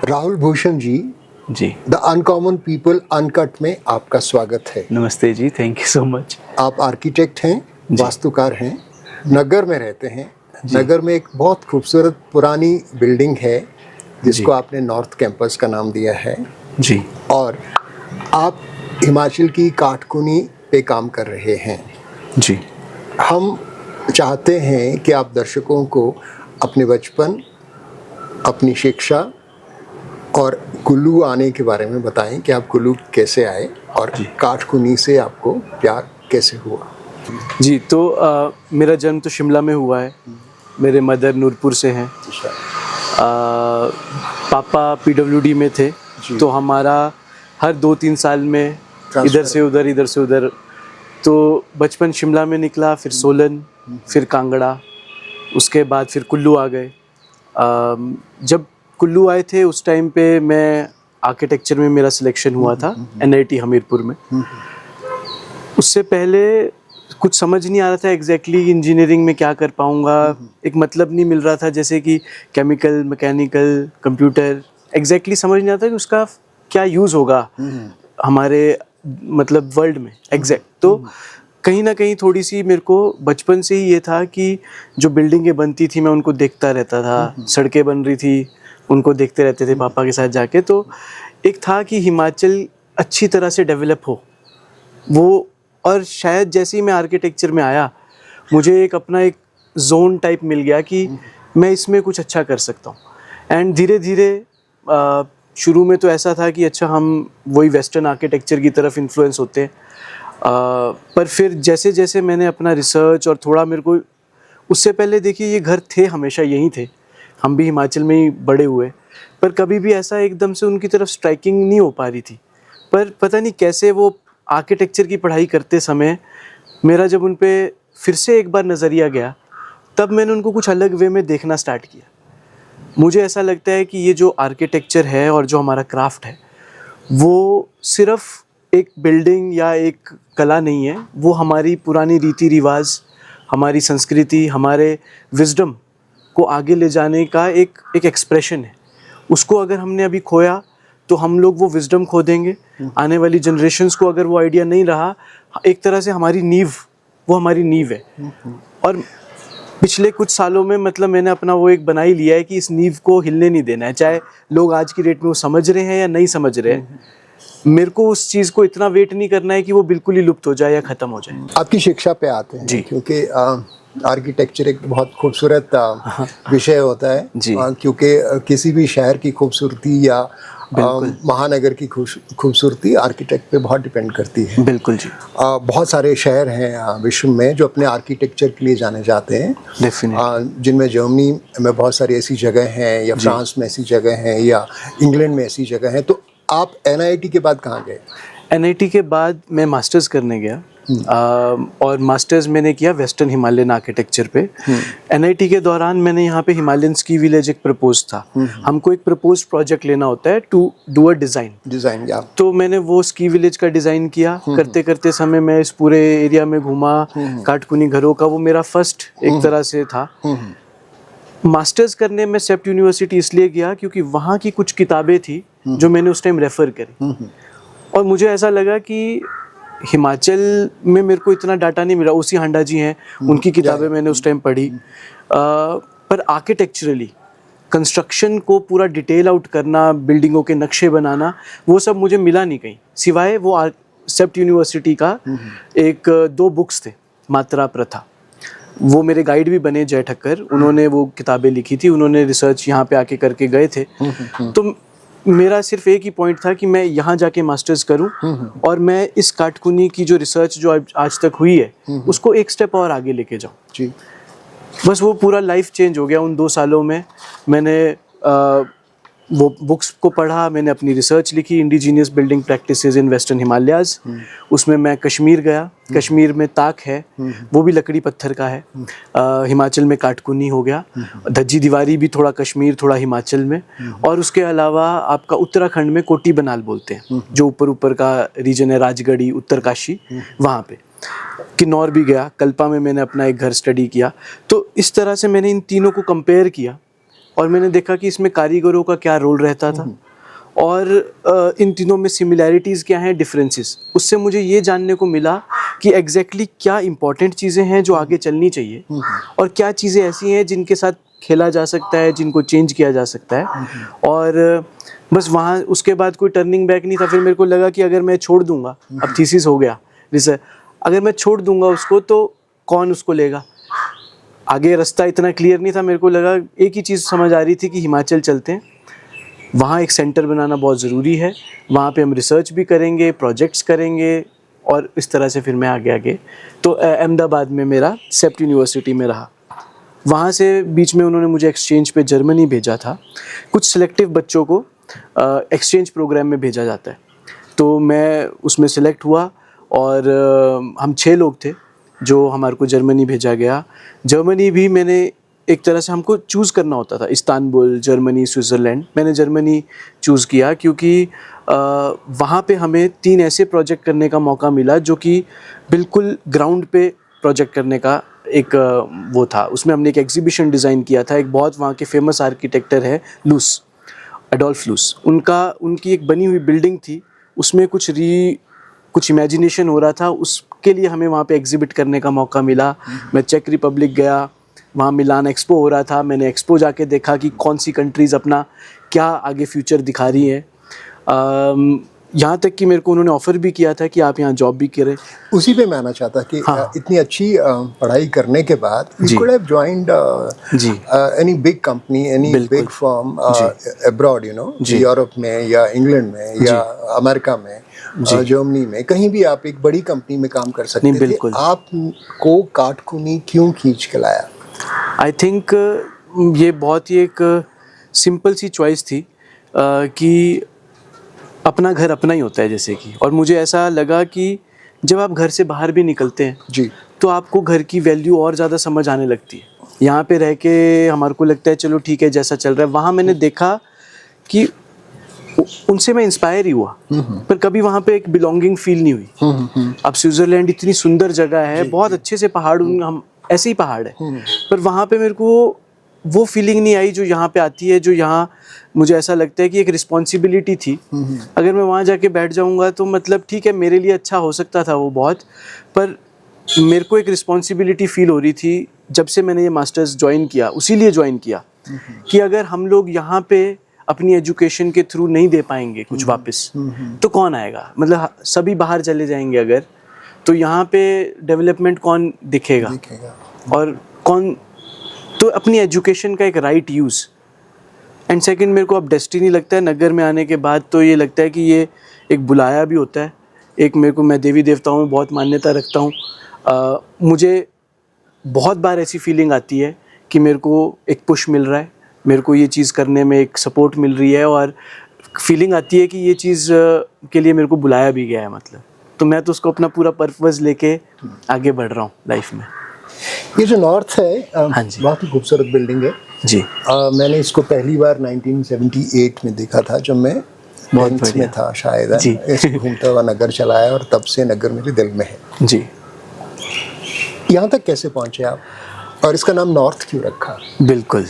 राहुल भूषण जी, जी the uncommon people uncut में आपका स्वागत है। नमस्ते जी, थैंक यू सो मच। आप आर्किटेक्ट हैं, वास्तुकार हैं, नगर में रहते हैं। जी। नगर में एक बहुत खूबसूरत पुरानी बिल्डिंग है जिसको जी। आपने नॉर्थ कैंपस का नाम दिया है, जी और आप हिमाचल की काटकुनी पे काम कर रहे हैं। जी हम चाहते हैं कि आप दर्शकों को अपने बचपन, अपनी शिक्षा और कुल्लू आने के बारे में बताएं कि आप कुल्लू कैसे आए और काटकुनी से आपको प्यार कैसे हुआ। जी। तो मेरा जन्म तो शिमला में हुआ है। मेरे मदर नूरपुर से हैं। पापा पीडब्ल्यूडी में थे, तो हमारा हर 2-3 साल में इधर से उधर। तो बचपन शिमला में निकला, फिर सोलन, फिर कांगड़ा, उसके बाद फिर कुल्लू आ गए। जब कुल्लू आए थे उस टाइम पे मैं आर्किटेक्चर में मेरा सिलेक्शन हुआ था NIT हमीरपुर में। उससे पहले कुछ समझ नहीं आ रहा था एग्जैक्टली इंजीनियरिंग में क्या कर पाऊँगा। एक मतलब नहीं मिल रहा था, जैसे कि केमिकल, मैकेनिकल, कंप्यूटर, एग्जैक्टली समझ नहीं आता कि उसका क्या यूज़ होगा हमारे मतलब वर्ल्ड में एग्जैक्ट। तो कहीं ना कहीं थोड़ी सी मेरे को बचपन से ही ये था कि जो बिल्डिंगें बनती थी मैं उनको देखता रहता था, सड़कें बन रही थी उनको देखते रहते थे पापा के साथ जाके। तो एक था कि हिमाचल अच्छी तरह से डेवलप हो वो, और शायद जैसे ही मैं आर्किटेक्चर में आया मुझे एक अपना एक जोन टाइप मिल गया कि मैं इसमें कुछ अच्छा कर सकता हूँ। एंड धीरे धीरे शुरू में तो ऐसा था कि अच्छा हम वही वेस्टर्न आर्किटेक्चर की तरफ इन्फ्लुएंस होते हैं, पर फिर जैसे जैसे मैंने अपना रिसर्च और थोड़ा मेरे को, उससे पहले देखिए ये घर थे हमेशा यहीं थे, हम भी हिमाचल में ही बड़े हुए, पर कभी भी ऐसा एकदम से उनकी तरफ स्ट्राइकिंग नहीं हो पा रही थी। पर पता नहीं कैसे वो आर्किटेक्चर की पढ़ाई करते समय मेरा जब उन पे फिर से एक बार नज़रिया गया, तब मैंने उनको कुछ अलग वे में देखना स्टार्ट किया। मुझे ऐसा लगता है कि ये जो आर्किटेक्चर है और जो हमारा क्राफ्ट है वो सिर्फ एक बिल्डिंग या एक कला नहीं है, वो हमारी पुरानी रीति रिवाज, हमारी संस्कृति, हमारे विजडम को आगे ले जाने का एक एक्सप्रेशन है। उसको अगर हमने अभी खोया तो हम लोग वो विजडम खो देंगे। आने वाली जनरेशन्स को अगर वो आइडिया नहीं रहा, एक तरह से हमारी नींव, वो हमारी नींव है। और पिछले कुछ सालों में मतलब मैंने अपना वो एक बना ही लिया है कि इस नींव को हिलने नहीं देना है, चाहे लोग आज की डेट में वो समझ रहे हैं या नहीं समझ रहे हैं। मेरे को उस चीज़ को इतना वेट नहीं करना है कि वो बिल्कुल ही लुप्त हो जाए या ख़त्म हो जाए। आपकी शिक्षा पे आते हैं जी। क्योंकि आर्किटेक्चर एक बहुत खूबसूरत विषय होता है, क्योंकि किसी भी शहर की खूबसूरती या महानगर की खूबसूरती आर्किटेक्ट पे बहुत डिपेंड करती है। बिल्कुल जी। बहुत सारे शहर हैं विश्व में जो अपने आर्किटेक्चर के लिए जाने जाते हैं, जिनमें जर्मनी में बहुत सारी ऐसी जगह हैं, या फ्रांस में ऐसी जगह हैं, या इंग्लैंड में ऐसी जगह हैं। तो आप NIT के बाद कहाँ गए? NIT के बाद मैं मास्टर्स करने गया, और मास्टर्स मैंने किया वेस्टर्न हिमालयन आर्किटेक्चर पे। NIT के दौरान मैंने यहाँ पे हिमालयन स्की विलेज एक प्रपोज था, हमको एक प्रपोज प्रोजेक्ट लेना होता है टू डू अ डिज़ाइन। तो मैंने वो स्की विलेज का डिज़ाइन किया। करते करते समय मैं इस पूरे एरिया में घूमा, काटकुनी घरों का वो मेरा फर्स्ट एक तरह से था। मास्टर्स करने में सेप्ट यूनिवर्सिटी इसलिए गया क्योंकि वहाँ की कुछ किताबें थी जो मैंने उस टाइम रेफ़र करी, और मुझे ऐसा लगा कि हिमाचल में मेरे को इतना डाटा नहीं मिला। उसी हांडा जी हैं, उनकी किताबें मैंने उस टाइम पढ़ी, पर आर्किटेक्चरली कंस्ट्रक्शन को पूरा डिटेल आउट करना, बिल्डिंगों के नक्शे बनाना, वो सब मुझे मिला नहीं कहीं, सिवाय वो सेप्ट यूनिवर्सिटी का एक 2 बुक्स थे, मात्रा प्रथा। वो मेरे गाइड भी बने, जय ठक्कर, उन्होंने वो किताबें लिखी थी, उन्होंने रिसर्च यहाँ पे आके करके गए थे। तो मेरा सिर्फ एक ही पॉइंट था कि मैं यहाँ जाके मास्टर्स करूँ, और मैं इस काटकुनी की जो रिसर्च जो आज तक हुई है उसको एक स्टेप और आगे लेके जाऊँ जी। बस वो पूरा लाइफ चेंज हो गया उन 2 सालों में। मैंने वो बुक्स को पढ़ा, मैंने अपनी रिसर्च लिखी, indigenous building practices in western Himalayas. उसमें मैं कश्मीर गया, कश्मीर में ताक है, वो भी लकड़ी पत्थर का है। हिमाचल में काटकुनी हो गया, धज्जी दीवारी भी थोड़ा कश्मीर थोड़ा हिमाचल में, और उसके अलावा आपका उत्तराखंड में कोटी बनाल बोलते हैं, जो ऊपर का रीजन है, राजगढ़ी, उत्तरकाशी, वहाँ पे। किन्नौर भी गया, कल्पा में मैंने अपना एक घर स्टडी किया। तो इस तरह से मैंने इन तीनों को कंपेयर किया और मैंने देखा कि इसमें कारीगरों का क्या रोल रहता था और इन तीनों में सिमिलैरिटीज़ क्या हैं, डिफरेंसेस। उससे मुझे ये जानने को मिला कि एग्जैक्टली क्या इंपॉर्टेंट चीज़ें हैं जो आगे चलनी चाहिए और क्या चीज़ें ऐसी हैं जिनके साथ खेला जा सकता है, जिनको चेंज किया जा सकता है। और बस वहाँ उसके बाद कोई टर्निंग बैक नहीं था। फिर मेरे को लगा कि अगर मैं छोड़ दूंगा, अब थीसिस हो गया जैसे, अगर मैं छोड़ दूंगा उसको तो कौन उसको लेगा। आगे रास्ता इतना क्लियर नहीं था। मेरे को लगा, एक ही चीज़ समझ आ रही थी कि हिमाचल चलते हैं, वहाँ एक सेंटर बनाना बहुत ज़रूरी है, वहाँ पे हम रिसर्च भी करेंगे, प्रोजेक्ट्स करेंगे। और इस तरह से फिर मैं आगे तो अहमदाबाद में मेरा सेप्ट यूनिवर्सिटी में रहा। वहाँ से बीच में उन्होंने मुझे एक्सचेंज पे जर्मनी भेजा था। कुछ सिलेक्टिव बच्चों को एक्सचेंज प्रोग्राम में भेजा जाता है, तो मैं उसमें सिलेक्ट हुआ और हम 6 लोग थे जो हमारे को जर्मनी भेजा गया। जर्मनी भी मैंने एक तरह से, हमको चूज़ करना होता था, इस्तांबुल, जर्मनी, स्विट्ज़रलैंड। मैंने जर्मनी चूज़ किया क्योंकि वहाँ पे हमें 3 ऐसे प्रोजेक्ट करने का मौका मिला जो कि बिल्कुल ग्राउंड पे प्रोजेक्ट करने का एक वो था। उसमें हमने एक एग्जीबिशन डिज़ाइन किया था। एक बहुत वहाँ के फेमस आर्किटेक्टर है लूस, एडोल्फ लूस, उनकी एक बनी हुई बिल्डिंग थी, उसमें कुछ इमेजिनेशन हो रहा था, उसके लिए हमें वहाँ पे एग्जिबिट करने का मौका मिला। मैं चेक रिपब्लिक गया, वहाँ मिलान एक्सपो हो रहा था। मैंने एक्सपो जाके देखा कि कौन सी कंट्रीज़ अपना क्या आगे फ्यूचर दिखा रही है। यहाँ तक कि मेरे को उन्होंने ऑफ़र भी किया था कि आप यहाँ जॉब भी करें। उसी पे मैं आना चाहता कि इतनी अच्छी पढ़ाई करने के बाद you could have joined any big company, any big firm abroad, you know, Europe में या इंग्लैंड में या अमेरिका में, जर्मनी में, कहीं भी आप एक बड़ी कंपनी में काम कर सकते थे। आपको काटकुनी क्यों खींच के लाया? आई थिंक ये बहुत ही एक सिंपल सी चॉइस थी कि अपना घर अपना ही होता है जैसे कि, और मुझे ऐसा लगा कि जब आप घर से बाहर भी निकलते हैं तो आपको घर की वैल्यू और ज़्यादा समझ आने लगती है। यहाँ पे रह के हमारे को लगता है चलो ठीक है जैसा चल रहा है। वहाँ मैंने देखा कि उनसे मैं इंस्पायर ही हुआ, पर कभी वहाँ पे एक बिलोंगिंग फील नहीं हुई। अब स्विट्ज़रलैंड इतनी सुंदर जगह है, बहुत अच्छे से पहाड़, हम ऐसे ही पहाड़ है, पर वहाँ पे मेरे को वो फीलिंग नहीं आई जो यहाँ पे आती है। जो यहाँ मुझे ऐसा लगता है कि एक रिस्पॉन्सिबिलिटी थी, अगर मैं वहाँ जाके बैठ जाऊँगा तो मतलब ठीक है मेरे लिए अच्छा हो सकता था वो बहुत, पर मेरे को एक रिस्पॉन्सिबिलिटी फील हो रही थी। जब से मैंने ये मास्टर्स ज्वाइन किया, उसी लिए ज्वाइन किया कि अगर हम लोग यहाँ पे अपनी एजुकेशन के थ्रू नहीं दे पाएंगे कुछ वापस, तो कौन आएगा? मतलब सभी बाहर चले जाएंगे अगर, तो यहाँ पे डेवलपमेंट कौन दिखेगा और कौन? तो अपनी एजुकेशन का एक राइट यूज़। एंड सेकंड, मेरे को अब डेस्टिनी लगता है नगर में आने के बाद, तो ये लगता है कि ये एक बुलाया भी होता है। एक मेरे को, मैं देवी देवताओं में बहुत मान्यता रखता हूँ। मुझे बहुत बार ऐसी फीलिंग आती है कि मेरे को एक पुश मिल रहा है, मेरे को ये चीज़ करने में एक सपोर्ट मिल रही है, और फीलिंग आती है कि ये चीज़ के लिए मेरे को बुलाया भी गया है। मतलब तो मैं तो उसको अपना पूरा पर्पस लेके आगे बढ़ रहा हूँ लाइफ में। ये जो नॉर्थ है, बहुत ही खूबसूरत बिल्डिंग है जी। मैंने इसको पहली बार 1978 में देखा था, जब मैं 10th में था शायद। इसको घूमता हुआ नगर चलाया और तब से नगर मेरे दिल में है जी। यहाँ तक कैसे पहुँचे आप, और इसका नाम नॉर्थ क्यों रखा? बिल्कुल,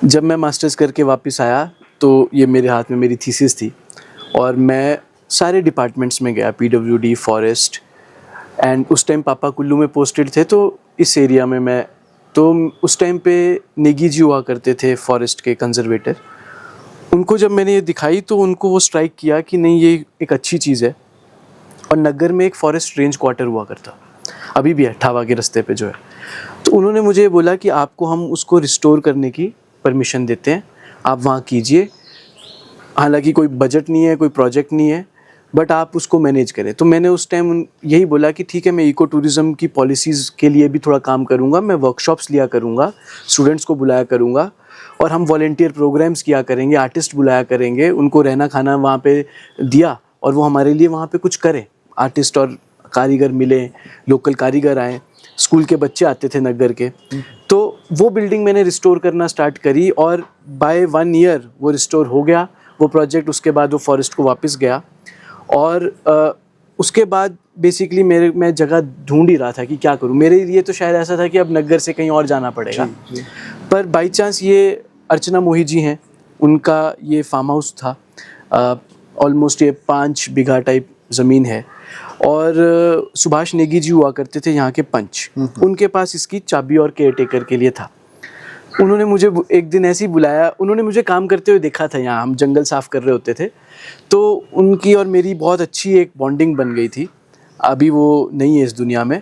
जब मैं मास्टर्स करके वापस आया तो ये मेरे हाथ में मेरी थीसिस थी, और मैं सारे डिपार्टमेंट्स में गया, PWD, फॉरेस्ट, एंड उस टाइम पापा कुल्लू में पोस्टेड थे, तो इस एरिया में मैं, तो उस टाइम पे नेगी जी हुआ करते थे फॉरेस्ट के कंजर्वेटर। उनको जब मैंने ये दिखाई तो उनको वो स्ट्राइक किया कि नहीं ये एक अच्छी चीज़ है। और नगर में एक फॉरेस्ट रेंज क्वार्टर हुआ करता, अभी भी है, ठावा के रास्ते पे जो है। तो उन्होंने मुझे बोला कि आपको हम उसको रिस्टोर करने की परमिशन देते हैं, आप वहाँ कीजिए। हालांकि कोई बजट नहीं है, कोई प्रोजेक्ट नहीं है, बट आप उसको मैनेज करें। तो मैंने उस टाइम यही बोला कि ठीक है, मैं इको टूरिज़्म की पॉलिसीज़ के लिए भी थोड़ा काम करूँगा, मैं वर्कशॉप्स लिया करूँगा, स्टूडेंट्स को बुलाया करूँगा, और हम वॉलेंटियर प्रोग्राम्स किया करेंगे, आर्टिस्ट बुलाया करेंगे, उनको रहना खाना वहाँ पे दिया, और वो हमारे लिए वहाँ पे कुछ करें। आर्टिस्ट और कारीगर मिले, लोकल कारीगर आए, स्कूल के बच्चे आते थे नगर के। तो वो बिल्डिंग मैंने रिस्टोर करना स्टार्ट करी, और बाय 1 ईयर वो रिस्टोर हो गया वो प्रोजेक्ट। उसके बाद वो फॉरेस्ट को वापस गया, और उसके बाद बेसिकली मैं जगह ढूंढ ही रहा था कि क्या करूं। मेरे लिए तो शायद ऐसा था कि अब नग्गर से कहीं और जाना पड़ेगा, पर बाई चांस ये अर्चना मोही जी हैं, उनका ये फार्म हाउस था। ऑलमोस्ट ये 5 बीघा टाइप ज़मीन है, और सुभाष नेगी जी हुआ करते थे यहाँ के पंच, उनके पास इसकी चाबी और केयर टेकर के लिए था। उन्होंने मुझे एक दिन ऐसे ही बुलाया, उन्होंने मुझे काम करते हुए देखा था, यहाँ हम जंगल साफ़ कर रहे होते थे, तो उनकी और मेरी बहुत अच्छी एक बॉन्डिंग बन गई थी। अभी वो नहीं है इस दुनिया में,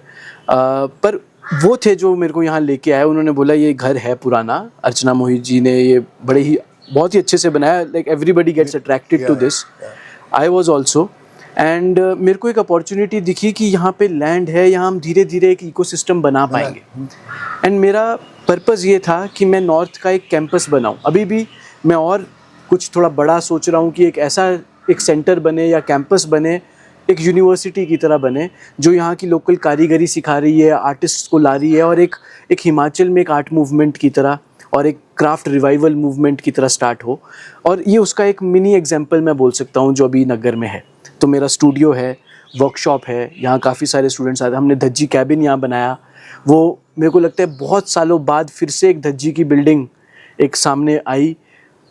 पर वो थे जो मेरे को यहाँ लेके आए। उन्होंने बोला ये घर है पुराना, अर्चना मोही जी ने ये बड़े ही बहुत ही अच्छे से बनाया, like everybody gets attracted to this, I was also. And मेरे को एक अपॉर्चुनिटी दिखी कि यहाँ पे लैंड है, यहाँ हम धीरे धीरे एक इकोसिस्टम बना पाएंगे। एंड मेरा पर्पज़ ये था कि मैं नॉर्थ का एक कैंपस बनाऊँ। अभी भी मैं और कुछ थोड़ा बड़ा सोच रहा हूँ कि एक ऐसा एक सेंटर बने या कैंपस बने, एक यूनिवर्सिटी की तरह बने, जो यहाँ की लोकल कारीगरी सिखा रही है, आर्टिस्ट को ला रही है, और एक हिमाचल में एक आर्ट मूवमेंट की तरह और एक क्राफ्ट रिवाइवल मूवमेंट की तरह स्टार्ट हो। और ये उसका एक मिनी एग्जाम्पल मैं बोल सकता हूँ जो अभी नग्गर में है। तो मेरा स्टूडियो है, वर्कशॉप है, यहाँ काफ़ी सारे स्टूडेंट्स आते हैं। हमने धज्जी कैबिन यहाँ बनाया, वो मेरे को लगता है बहुत सालों बाद फिर से एक धज्जी की बिल्डिंग एक सामने आई।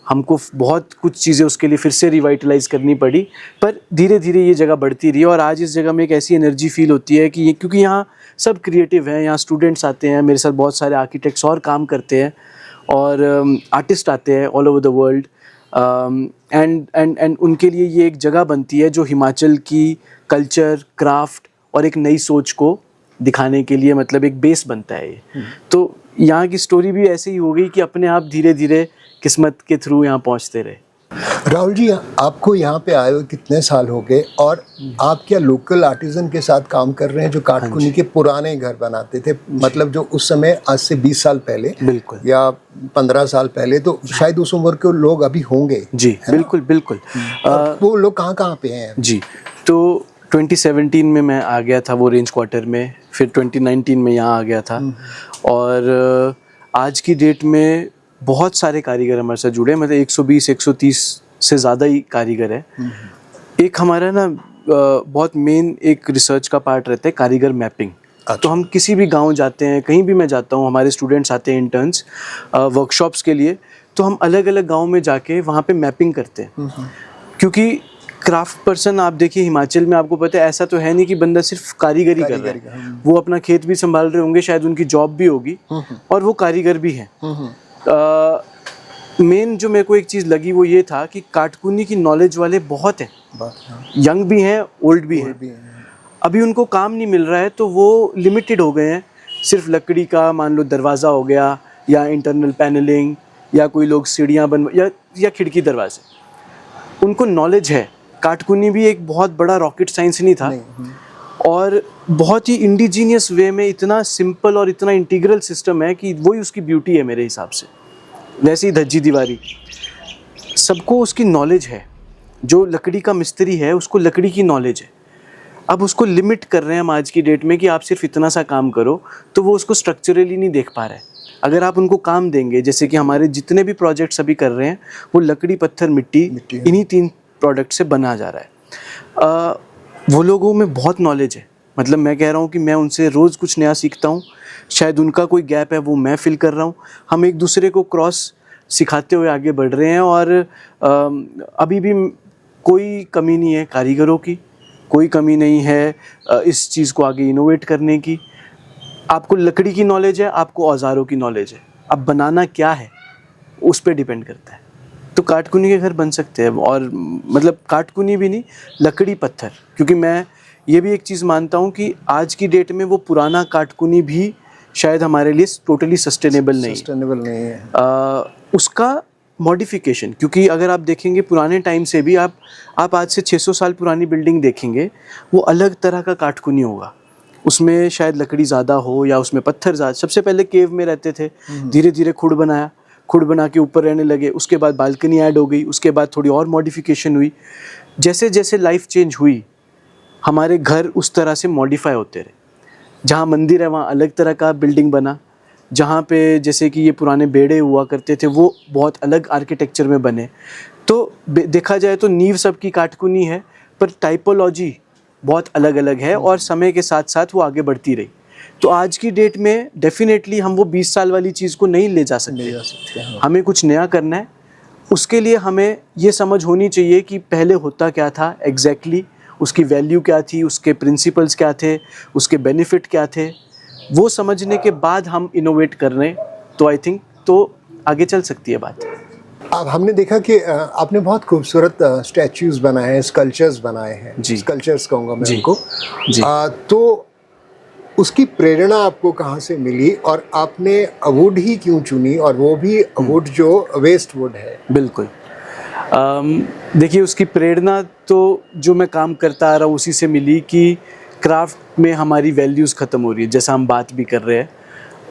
हमको बहुत कुछ चीज़ें उसके लिए फिर से रिवाइटलाइज करनी पड़ी, पर धीरे धीरे ये जगह बढ़ती रही। और आज इस जगह में एक ऐसी एनर्जी फील होती है कि ये, क्योंकि यहाँ सब क्रिएटिव हैं, यहाँ स्टूडेंट्स आते हैं, मेरे साथ बहुत सारे आर्किटेक्ट्स और काम करते हैं, और आर्टिस्ट आते हैं all over the world. And उनके लिए ये एक जगह बनती है जो हिमाचल की कल्चर, क्राफ्ट और एक नई सोच को दिखाने के लिए मतलब एक बेस बनता है ये। तो यहाँ की स्टोरी भी ऐसे ही हो गई कि अपने आप धीरे धीरे किस्मत के थ्रू यहाँ पहुँचते रहे। राहुल जी, आपको यहाँ पे आए हुए कितने साल हो गए, और आप क्या लोकल आर्टिजन के साथ काम कर रहे हैं जो काटकुनी के पुराने घर बनाते थे, मतलब जो उस समय आज से 20 साल पहले, बिल्कुल, या 15 साल पहले, तो शायद उस उम्र के लोग अभी होंगे। जी बिल्कुल बिल्कुल। वो लोग कहाँ कहाँ पे हैं? जी, तो 2017 में मैं आ गया था वो रेंज क्वार्टर में, फिर 2019 में यहाँ आ गया था, और आज की डेट में बहुत सारे कारीगर हमारे साथ जुड़े हैं, मतलब 120-130 से ज़्यादा ही कारीगर है। एक हमारा ना बहुत मेन एक रिसर्च का पार्ट रहता है कारीगर मैपिंग। तो हम किसी भी गांव जाते हैं, कहीं भी मैं जाता हूँ, हमारे स्टूडेंट्स आते हैं इंटर्न्स वर्कशॉप्स के लिए, तो हम अलग अलग गांव में जाके वहाँ पे मैपिंग करते हैं। क्योंकि क्राफ्ट पर्सन, आप देखिए हिमाचल में, आपको पता है ऐसा तो है नहीं कि बंदा सिर्फ कारीगरी कर रहा है, वो अपना खेत भी संभाल रहे होंगे, शायद उनकी जॉब भी होगी, और वो कारीगर भी हैं। मेन जो मेरे को एक चीज़ लगी वो ये था कि काटकुनी की नॉलेज वाले बहुत हैं, यंग भी हैं, ओल्ड भी हैं। अभी उनको काम नहीं मिल रहा है तो वो लिमिटेड हो गए हैं, सिर्फ लकड़ी का मान लो दरवाज़ा हो गया, या इंटरनल पैनलिंग, या कोई लोग सीढ़ियाँ या खिड़की दरवाजे। उनको नॉलेज है। काटकुनी भी एक बहुत बड़ा रॉकेट साइंस नहीं था, और बहुत ही इंडिजीनियस वे में इतना सिंपल और इतना इंटीग्रल सिस्टम है कि वही उसकी ब्यूटी है मेरे हिसाब से। वैसे ही धज्जी दीवारी, सबको उसकी नॉलेज है। जो लकड़ी का मिस्त्री है उसको लकड़ी की नॉलेज है। अब उसको लिमिट कर रहे हैं हम आज की डेट में कि आप सिर्फ इतना सा काम करो, तो वो उसको स्ट्रक्चरली नहीं देख पा रहा है। अगर आप उनको काम देंगे, जैसे कि हमारे जितने भी प्रोजेक्ट्स अभी कर रहे हैं, वो लकड़ी, पत्थर, मिट्टी, इन्हीं 3 प्रोडक्ट से बना जा रहा है। वो लोगों में बहुत नॉलेज है, मतलब मैं कह रहा हूँ कि मैं उनसे रोज़ कुछ नया सीखता हूँ। शायद उनका कोई गैप है वो मैं फिल कर रहा हूँ। हम एक दूसरे को क्रॉस सिखाते हुए आगे बढ़ रहे हैं, और अभी भी कोई कमी नहीं है कारीगरों की, कोई कमी नहीं है इस चीज़ को आगे इनोवेट करने की। आपको लकड़ी की नॉलेज है, आपको औजारों की नॉलेज है, अब बनाना क्या है उस पर डिपेंड करता है। तो काटकुनी के घर बन सकते हैं, और मतलब काटकुनी भी नहीं, लकड़ी पत्थर, क्योंकि मैं ये भी एक चीज़ मानता हूँ कि आज की डेट में वो पुराना काटकुनी भी शायद हमारे लिए टोटली सस्टेनेबल नहीं है। उसका मॉडिफिकेशन, क्योंकि अगर आप देखेंगे पुराने टाइम से भी, आप आज से 600 साल पुरानी बिल्डिंग देखेंगे, वो अलग तरह का काटकुनी होगा। उसमें शायद लकड़ी ज़्यादा हो या उसमें पत्थर ज़्यादा। सबसे पहले केव में रहते थे, धीरे धीरे खुड़ बना के ऊपर रहने लगे, उसके बाद बालकनी ऐड हो गई, उसके बाद थोड़ी और मॉडिफिकेशन हुई। जैसे जैसे लाइफ चेंज हुई, हमारे घर उस तरह से मॉडिफाई होते रहे। जहाँ मंदिर है वहाँ अलग तरह का बिल्डिंग बना, जहाँ पे जैसे कि ये पुराने बेड़े हुआ करते थे वो बहुत अलग आर्किटेक्चर में बने। तो देखा जाए तो नींव सबकी काटकुनी है, पर टाइपोलॉजी बहुत अलग अलग है और समय के साथ साथ वो आगे बढ़ती रही। तो आज की डेट में डेफिनेटली हम वो 20 साल वाली चीज़ को नहीं ले जा सकते। हमें कुछ नया करना है, उसके लिए हमें ये समझ होनी चाहिए कि पहले होता क्या था एग्जैक्टली, उसकी वैल्यू क्या थी, उसके प्रिंसिपल्स क्या थे, उसके बेनिफिट क्या थे। वो समझने के बाद हम इनोवेट कर रहे हैं तो आई थिंक तो आगे चल सकती है बात। अब हमने देखा कि आपने बहुत खूबसूरत स्टैच्यूज बनाए हैं, स्कल्पचर्स बनाए हैं, जी। स्कल्पचर्स कहूँगा मैं जी। उनको। जी। तो उसकी प्रेरणा आपको कहाँ से मिली और आपने वुड ही क्यों चुनी, और वो भी वुड जो वेस्ट वुड है? बिल्कुल। देखिए उसकी प्रेरणा तो जो मैं काम करता आ रहा हूँ उसी से मिली कि क्राफ्ट में हमारी वैल्यूज़ ख़त्म हो रही है, जैसा हम बात भी कर रहे हैं,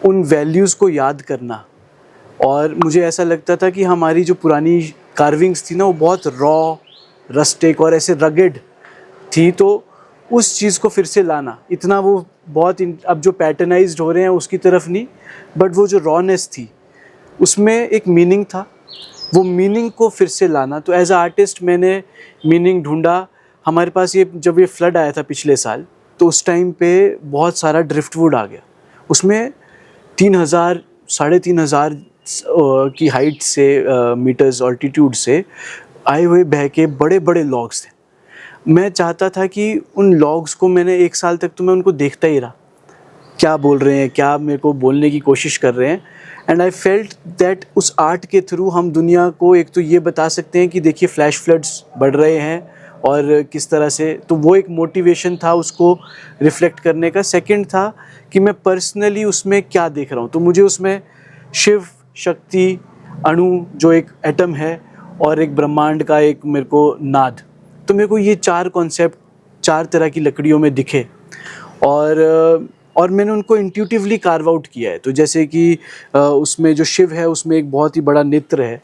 उन वैल्यूज़ को याद करना। और मुझे ऐसा लगता था कि हमारी जो पुरानी कार्विंग्स थी ना वो बहुत रॉ, रस्टिक और ऐसे रगेड थी, तो उस चीज़ को फिर से लाना, इतना वो बहुत अब जो पैटर्नाइज्ड हो रहे हैं उसकी तरफ नहीं, बट वो जो रॉनेस थी उसमें एक मीनिंग था, वो मीनिंग को फिर से लाना। तो एज अ आर्टिस्ट मैंने मीनिंग ढूंढा। हमारे पास ये जब ये फ्लड आया था पिछले साल, तो उस टाइम पे बहुत सारा ड्रिफ्टवुड आ गया, उसमें 3000 3,500 की हाइट से मीटर्स ऑल्टीट्यूड से आए हुए बह के बड़े बड़े लॉग्स थे। मैं चाहता था कि उन लॉग्स को, मैंने 1 साल तक तो मैं उनको देखता ही रहा, क्या बोल रहे हैं, क्या मेरे को बोलने की कोशिश कर रहे हैं। एंड आई फेल्ट दैट उस आर्ट के थ्रू हम दुनिया को एक तो ये बता सकते हैं कि देखिए फ्लैश फ्लड्स बढ़ रहे हैं और किस तरह से, तो वो एक मोटिवेशन था उसको रिफ्लेक्ट करने का। सेकंड था कि मैं पर्सनली उसमें क्या देख रहा हूँ, तो मुझे उसमें शिव, शक्ति, अणु जो एक एटम है, और एक ब्रह्मांड का एक मेरे को नाद, तो मेरे को ये 4 कॉन्सेप्ट 4 तरह की लकड़ियों में दिखे और मैंने उनको इंट्यूटिवली कार्व आउट किया है। तो जैसे कि उसमें जो शिव है उसमें एक बहुत ही बड़ा नेत्र है,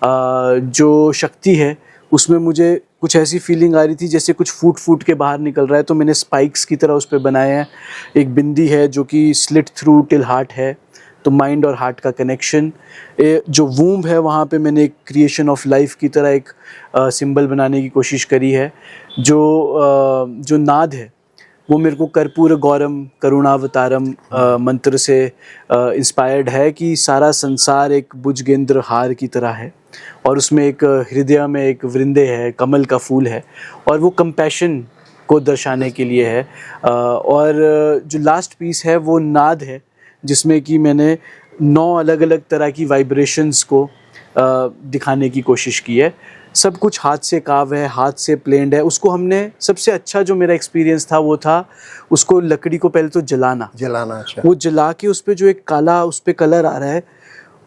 जो शक्ति है उसमें मुझे कुछ ऐसी फीलिंग आ रही थी जैसे कुछ फूट फूट के बाहर निकल रहा है, तो मैंने स्पाइक्स की तरह उस पर बनाए हैं। एक बिंदी है जो कि स्लिट थ्रू टिल हार्ट है, तो माइंड और हार्ट का कनेक्शन। जो वूम्ब है वहाँ पे मैंने एक क्रिएशन ऑफ लाइफ की तरह एक सिंबल बनाने की कोशिश करी है। जो नाद है वो मेरे को कर्पूर गौरम करुणावतारम मंत्र से इंस्पायर्ड है कि सारा संसार एक भुजगेंद्र हार की तरह है, और उसमें एक हृदय में एक वृंदे है, कमल का फूल है, और वो कंपैशन को दर्शाने के लिए है। और जो लास्ट पीस है वो नाद है, जिसमें कि मैंने 9 अलग अलग तरह की वाइब्रेशंस को दिखाने की कोशिश की है। सब कुछ हाथ से काव है, हाथ से प्लेन्ड है। उसको हमने, सबसे अच्छा जो मेरा एक्सपीरियंस था वो था उसको लकड़ी को पहले तो जलाना। अच्छा। वो जला के उस पर जो एक काला उस पर कलर आ रहा है,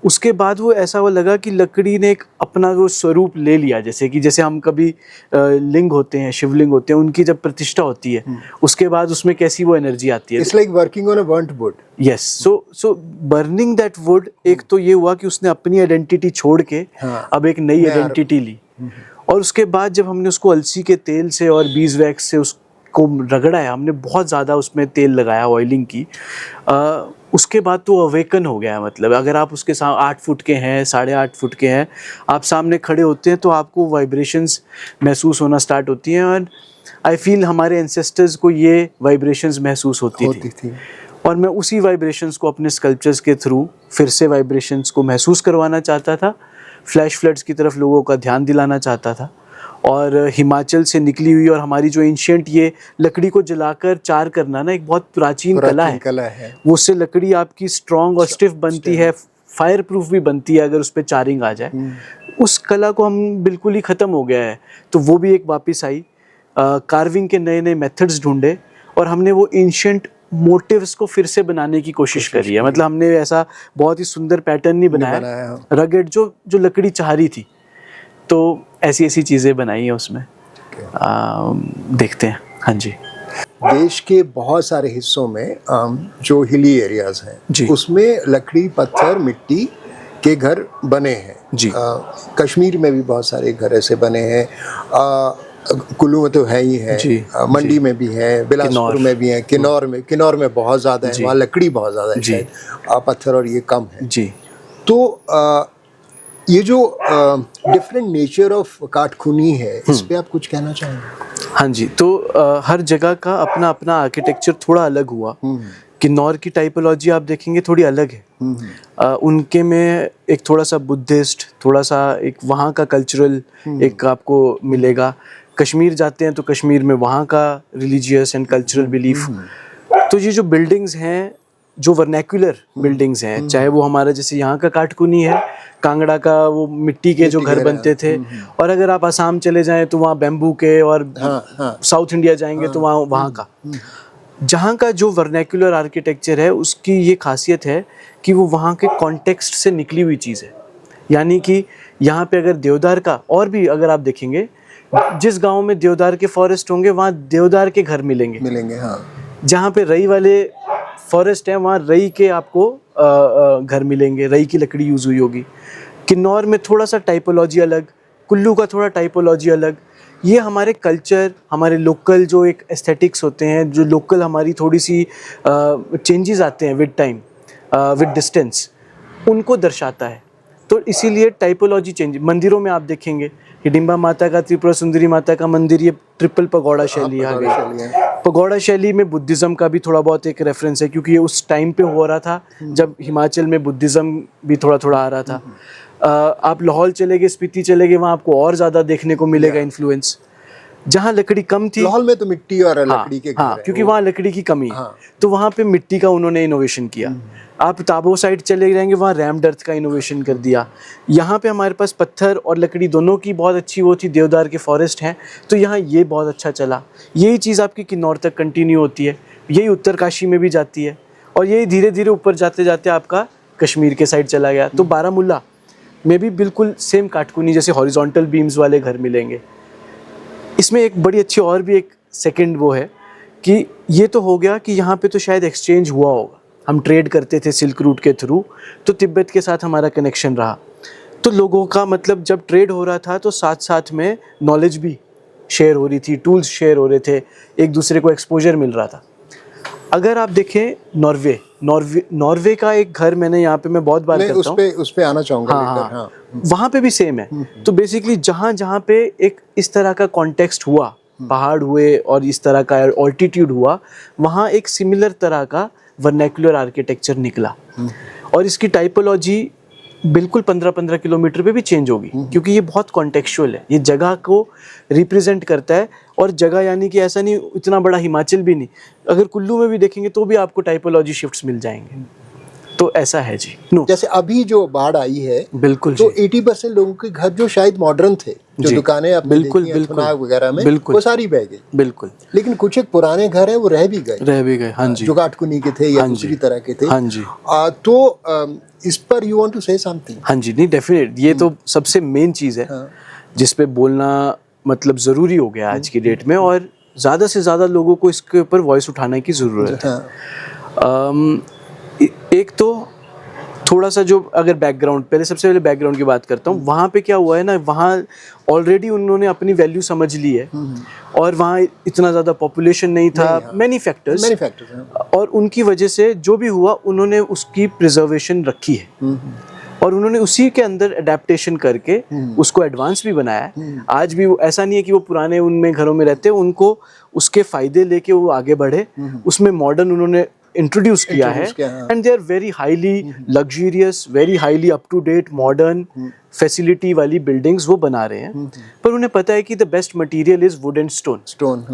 उसके बाद वो ऐसा वो लगा कि लकड़ी ने एक अपना वो स्वरूप ले लिया। जैसे हम कभी लिंग होते हैं, शिवलिंग होते हैं, उनकी जब प्रतिष्ठा होती है उसके बाद उसमें कैसी वो एनर्जी आती है। It's like working on a burnt would. Yes, so burning that would, एक तो ये हुआ कि उसने अपनी आइडेंटिटी छोड़ के अब एक नई आइडेंटिटी ली। और उसके बाद जब हमने उसको अलसी के तेल से और बीज वैक्स से उसको रगड़ा है, हमने बहुत ज़्यादा उसमें तेल लगाया ऑयलिंग की, उसके बाद तो अवेकन हो गया है। मतलब अगर आप उसके 8 फुट के हैं, 8.5 फुट के हैं, आप सामने खड़े होते हैं तो आपको वाइब्रेशंस महसूस होना स्टार्ट होती हैं। और आई फील हमारे एंसेस्टर्स को ये वाइब्रेशंस महसूस होती थी। और मैं उसी वाइब्रेशंस को अपने स्कल्पचर्स के थ्रू फिर से वाइब्रेशंस को महसूस करवाना चाहता था, फ्लैश फ्लड्स की तरफ लोगों का ध्यान दिलाना चाहता था। और हिमाचल से निकली हुई और हमारी जो एंशिएंट ये लकड़ी को जलाकर चार करना ना, एक बहुत प्राचीन कला है। वो उससे लकड़ी आपकी स्ट्रॉन्ग और स्टिफ बनती है, फायर प्रूफ भी बनती है अगर उस पर चारिंग आ जाए। उस कला को हम बिल्कुल ही ख़त्म हो गया है, तो वो भी एक वापस आई। कार्विंग के नए नए मेथड्स ढूंढे और हमने वो एंशिएंट मोटिव्स को फिर से बनाने की कोशिश करी है। मतलब हमने ऐसा बहुत ही सुंदर पैटर्न नहीं बनाया, रगेड जो लकड़ी चाह रही थी, तो ऐसी चीज़ें बनाई हैं उसमें। देखते हैं। हाँ जी। देश के बहुत सारे हिस्सों में जो हिली एरियाज हैं उसमें लकड़ी, पत्थर, मिट्टी के घर बने हैं जी। कश्मीर में भी बहुत सारे घर ऐसे बने हैं, कुल्लू में तो है ही है, मंडी में भी है, बिलासपुर में भी है, किन्नौर में बहुत ज़्यादा है, वहाँ लकड़ी बहुत ज़्यादा है शायद, पत्थर और ये कम है जी। तो ये जो डिफरेंट नेचर ऑफ काटखूनी है, इस पे आप कुछ कहना चाहेंगे? हाँ जी, तो हर जगह का अपना अपना आर्किटेक्चर थोड़ा अलग हुआ। किन्नौर की टाइपोलॉजी आप देखेंगे थोड़ी अलग है। उनके में एक थोड़ा सा बुद्धिस्ट, थोड़ा सा एक वहाँ का कल्चरल एक आपको मिलेगा। कश्मीर जाते हैं तो कश्मीर में वहाँ का रिलीजियस एंड कल्चरल बिलीफ। तो ये जो बिल्डिंग्स हैं, जो वर्नैक्युलर बिल्डिंग्स हैं, चाहे वो हमारा जैसे यहाँ का काटकुनी है, कांगड़ा का वो मिट्टी के जो घर बनते थे, और अगर आप आसाम चले जाएं तो वहाँ बैम्बू के, और साउथ इंडिया जाएंगे तो वहाँ का, जहाँ का जो वर्नैक्युलर आर्किटेक्चर है उसकी ये खासियत है कि वो वहाँ के कॉन्टेक्स्ट से निकली हुई चीज़ है। यानी कि यहाँ पे अगर देवदार का, और भी अगर आप देखेंगे जिस गांव में देवदार के फॉरेस्ट होंगे वहाँ देवदार के घर मिलेंगे। हाँ। जहाँ पे रई वाले फॉरेस्ट हैं वहाँ रई के आपको घर मिलेंगे, रई की लकड़ी यूज़ हुई होगी। किन्नौर में थोड़ा सा टाइपोलॉजी अलग, कुल्लू का थोड़ा टाइपोलॉजी अलग। ये हमारे कल्चर, हमारे लोकल जो एक एस्थेटिक्स होते हैं, जो लोकल हमारी थोड़ी सी चेंजेस आते हैं विद टाइम, विद डिस्टेंस, उनको दर्शाता है। तो इसीलिए टाइपोलॉजी चेंज। मंदिरों में आप देखेंगे हिडिंबा माता का, त्रिपुरा सुंदरी माता का मंदिर, ये ट्रिपल पगोड़ा शैली आ गई। पगोड़ा शैली में बुद्धिज़्म का भी थोड़ा बहुत एक रेफरेंस है, क्योंकि ये उस टाइम पे हो रहा था जब हिमाचल में बुद्धिज़्म भी थोड़ा थोड़ा आ रहा था। आप लाहौल चले गए, स्पीति चले गए, वहाँ आपको और ज़्यादा देखने को मिलेगा इन्फ्लुएंस। जहाँ लकड़ी कम थी, लाहौल में तो मिट्टी और लकड़ी के घर हाँ, क्योंकि वहाँ लकड़ी की कमी है, तो वहाँ पे मिट्टी का उन्होंने इनोवेशन किया। आप ताबो साइड चले जाएंगे, वहाँ रैम्ड अर्थ का इनोवेशन कर दिया। यहाँ पे हमारे पास पत्थर और लकड़ी दोनों की बहुत अच्छी वो थी, देवदार के फॉरेस्ट हैं, तो यहाँ ये बहुत अच्छा चला। यही चीज़ आपकी किन्नौर तक कंटिन्यू होती है, यही उत्तरकाशी में भी जाती है, और यही धीरे धीरे ऊपर जाते जाते आपका कश्मीर के साइड चला गया। तो बारामूला में भी बिल्कुल सेम काटकुनी जैसे हॉरिजॉन्टल बीम्स वाले घर मिलेंगे। इसमें एक बड़ी अच्छी और भी एक सेकंड वो है कि ये तो हो गया कि यहाँ पे तो शायद एक्सचेंज हुआ होगा, हम ट्रेड करते थे सिल्क रूट के थ्रू, तो तिब्बत के साथ हमारा कनेक्शन रहा। तो लोगों का मतलब जब ट्रेड हो रहा था तो साथ साथ में नॉलेज भी शेयर हो रही थी, टूल्स शेयर हो रहे थे, एक दूसरे को एक्सपोजर मिल रहा था। अगर आप देखें नॉर्वे का एक घर मैंने यहाँ पे मैं बहुत बार करता हूँ, उस पे आना चाहूँगा। हाँ, वहाँ पे भी सेम है। तो बेसिकली जहाँ पे एक इस तरह का कॉन्टेक्स्ट हुआ, पहाड़ हुए और इस तरह का ऑल्टीट्यूड हुआ, वहाँ एक सिमिलर तरह का वर्नैक्युलर आर्किटेक्चर निकला। और इसकी टाइपोलॉजी बिल्कुल 15-15 किलोमीटर पे भी चेंज होगी, क्योंकि ये बहुत कॉन्टेक्चुअल है, ये जगह को रिप्रेजेंट करता है। और जगह यानी कि ऐसा नहीं इतना बड़ा हिमाचल भी नहीं, अगर कुल्लू में भी देखेंगे तो भी आपको टाइपोलॉजी शिफ्ट्स मिल जाएंगे। तो ऐसा है जी। जैसे अभी जो बाढ़ आई है, बिल्कुल, तो 80% लोगों के घर जो शायद मॉडर्न थे, जो दुकानें आपने देखी हैं थुनाग वगैरह में, वो सारी बह गई। बिल्कुल। लेकिन कुछ एक पुराने घर हैं वो रह भी गए। हाँ जी, जो काटकुनी के थे या दूसरी तरह के थे। हाँ जी। तो इस पर you want to say something? हाँ जी, नहीं डेफिनेट, ये तो सबसे मेन चीज़ है जिस पे बोलना मतलब ज़रूरी हो गया आज की डेट में, और ज़्यादा से ज़्यादा लोगों को इसके ऊपर वॉइस उठाने की ज़रूरत है। एक तो थोड़ा सा जो अगर बैकग्राउंड, पहले सबसे पहले बैकग्राउंड की बात करता हूँ। वहाँ पे क्या हुआ है ना, वहाँ ऑलरेडी उन्होंने अपनी वैल्यू समझ ली है, और वहाँ इतना ज़्यादा पॉपुलेशन नहीं था, मैनी फैक्टर्स, और उनकी वजह से जो भी हुआ उन्होंने उसकी प्रिजर्वेशन रखी है, और उन्होंने उसी के अंदर एडेप्टेशन करके उसको एडवांस भी बनाया है। आज भी वो ऐसा नहीं है कि वो पुराने उनमें घरों में रहते, उनको उसके फ़ायदे लेके वो आगे बढ़े, उसमें मॉडर्न उन्होंने इंट्रोड्यूस किया है। And they are very highly luxurious, very highly up to date modern facility वाली बिल्डिंग्स वो बना रहे हैं। पर उन्हें पता है कि the best material is wood and stone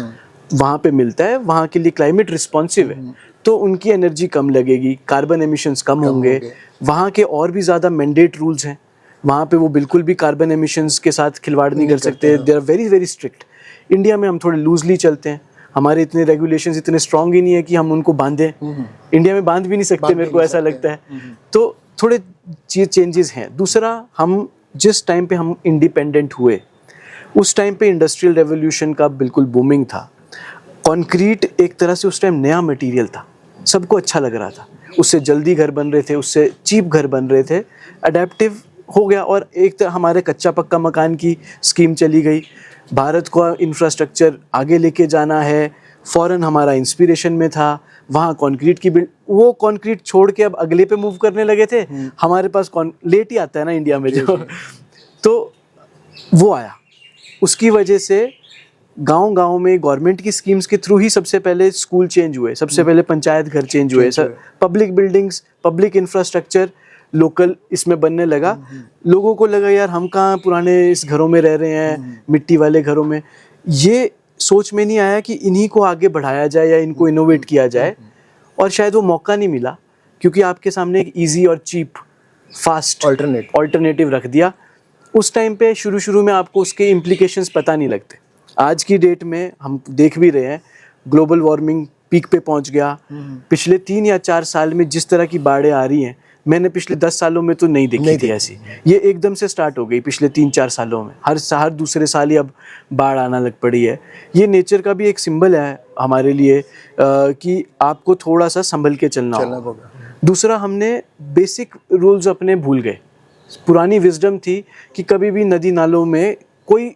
वहाँ पे मिलता है, वहाँ के लिए क्लाइमेट रिस्पॉन्सिव है, तो उनकी एनर्जी कम लगेगी, कार्बन एमिशंस कम होंगे। वहाँ के और भी ज़्यादा मैंडेट रूल्स हैं, वहाँ पे वो बिल्कुल भी कार्बन एमिशंस के साथ खिलवाड़ नहीं कर सकते। They are very very strict. India में हम थोड़े लूजली चलते हैं, हमारे इतने रेगुलेशंस इतने स्ट्रांग ही नहीं है कि हम उनको बांधें। इंडिया में बांध भी नहीं सकते, मेरे को ऐसा लगता है। तो थोड़े चेंजेस हैं। दूसरा, हम जिस टाइम पे हम इंडिपेंडेंट हुए उस टाइम पे इंडस्ट्रियल रेवोल्यूशन का बिल्कुल बूमिंग था। कंक्रीट एक तरह से उस टाइम नया मटेरियल था, सबको अच्छा लग रहा था, उससे जल्दी घर बन रहे थे, उससे चीप घर बन रहे थे, अडेप्टिव हो गया। और एक तरह हमारे कच्चा पक्का मकान की स्कीम चली गई, भारत को इंफ्रास्ट्रक्चर आगे लेके जाना है, फॉरेन हमारा इंस्पिरेशन में था, वहाँ कंक्रीट की वो कंक्रीट छोड़ के अब अगले पे मूव करने लगे थे। हमारे पास लेट ही आता है ना इंडिया में जो तो वो आया, उसकी वजह से गांव गांव में गवर्नमेंट की स्कीम्स के थ्रू ही सबसे पहले स्कूल चेंज हुए, सबसे पहले पंचायत घर चेंज हुए, public buildings, public infrastructure local इसमें बनने लगा। लोगों को लगा यार हम कहाँ पुराने इस घरों में रह रहे हैं, मिट्टी वाले घरों में। ये सोच में नहीं आया कि इन्हीं को आगे बढ़ाया जाए या इनको इनोवेट किया जाए, और शायद वो मौका नहीं मिला क्योंकि आपके सामने एक इजी और चीप फास्ट ऑल्टरनेटिव रख दिया। उस टाइम पे शुरू में आपको उसके इम्प्लीकेशंस पता नहीं लगते। आज की डेट में हम देख भी रहे हैं, ग्लोबल वार्मिंग पीक पे पहुंच गया। पिछले 3 या 4 साल में जिस तरह की बाढ़ें आ रही हैं, मैंने पिछले 10 सालों में तो नहीं देखी थी ऐसी। ये एकदम से स्टार्ट हो गई पिछले 3-4 सालों में। हर दूसरे साल ही अब बाढ़ आना लग पड़ी है। ये नेचर का भी एक सिंबल है हमारे लिए कि आपको थोड़ा सा संभल के चलना होगा। दूसरा, हमने बेसिक रूल्स अपने भूल गए। पुरानी विजडम थी कि कभी भी नदी नालों में कोई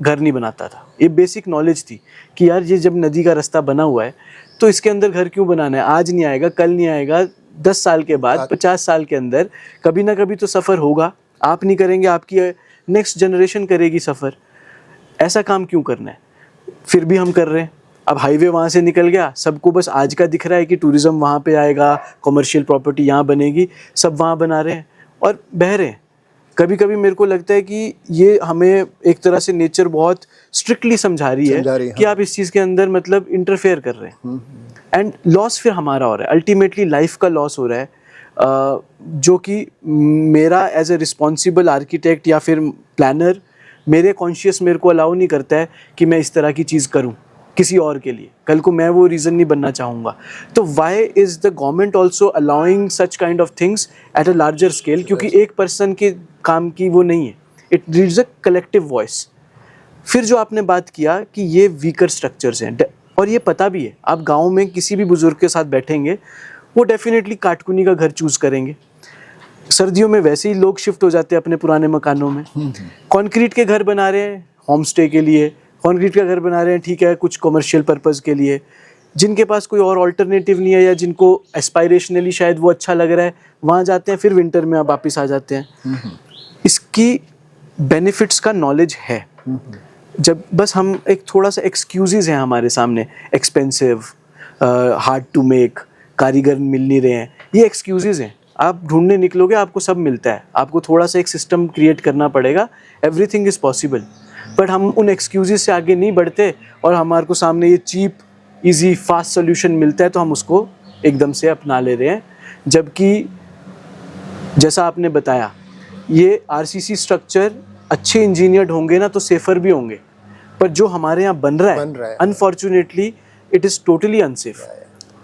घर नहीं बनाता था। ये बेसिक नॉलेज थी कि यार ये जब नदी का रास्ता बना हुआ है तो इसके अंदर घर क्यों बनाना है। आज नहीं आएगा, कल नहीं आएगा, 10 साल के बाद, 50 साल के अंदर कभी ना कभी तो सफ़र होगा। आप नहीं करेंगे, आपकी नेक्स्ट जनरेशन करेगी सफ़र। ऐसा काम क्यों करना है? फिर भी हम कर रहे हैं। अब हाईवे वहाँ से निकल गया, सबको बस आज का दिख रहा है कि टूरिज़्म वहाँ पे आएगा, कमर्शियल प्रॉपर्टी यहाँ बनेगी, सब वहाँ बना रहे हैं और बह रहे हैं। कभी कभी मेरे को लगता है कि ये हमें एक तरह से नेचर बहुत स्ट्रिक्टली समझा रही है कि आप इस चीज़ के अंदर मतलब इंटरफेयर कर रहे हैं, एंड लॉस फिर हमारा हो रहा है। अल्टीमेटली लाइफ का लॉस हो रहा है, जो कि मेरा एज ए रिस्पॉन्सिबल आर्किटेक्ट या फिर प्लानर, मेरे कॉन्शियस मेरे को अलाउ नहीं करता है कि मैं इस तरह की चीज़ करूं किसी और के लिए। कल को मैं वो रीज़न नहीं बनना चाहूँगा। तो why is the government also allowing such kind of things at a larger scale? क्योंकि एक पर्सन के काम की वो नहीं है, it reads a collective voice. फिर जो आपने बात किया कि ये वीकर स्ट्रक्चर्स हैं, और ये पता भी है, आप गाँव में किसी भी बुजुर्ग के साथ बैठेंगे, वो डेफिनेटली काटकुनी का घर चूज़ करेंगे। सर्दियों में वैसे ही लोग शिफ्ट हो जाते हैं अपने पुराने मकानों में। कंक्रीट के घर बना रहे हैं होम स्टे के लिए, कंक्रीट का घर बना रहे हैं, ठीक है, कुछ कमर्शियल पर्पस के लिए। जिनके पास कोई और अल्टरनेटिव नहीं है या जिनको एस्पायरेशनली शायद वो अच्छा लग रहा है, वहाँ जाते हैं, फिर विंटर में आप वापस आ जाते हैं। इसकी बेनिफिट्स का नॉलेज है, जब बस हम एक थोड़ा सा एक्सक्यूजेज हैं हमारे सामने, एक्सपेंसिव, हार्ड टू मेक, कारीगर मिल नहीं रहे हैं, ये एक्सक्यूजेज हैं। आप ढूंढने निकलोगे आपको सब मिलता है, आपको थोड़ा सा एक सिस्टम क्रिएट करना पड़ेगा, एवरीथिंग इज़ पॉसिबल। बट हम उन एक्सक्यूजेज से आगे नहीं बढ़ते और हमारे को सामने ये चीप इजी फास्ट सोल्यूशन मिलता है तो हम उसको एकदम से अपना ले रहे हैं। जबकि जैसा आपने बताया, ये आरसीसी स्ट्रक्चर अच्छे इंजीनियर्ड होंगे ना तो सेफर भी होंगे, पर जो हमारे यहाँ बन रहा है unfortunately it is totally unsafe.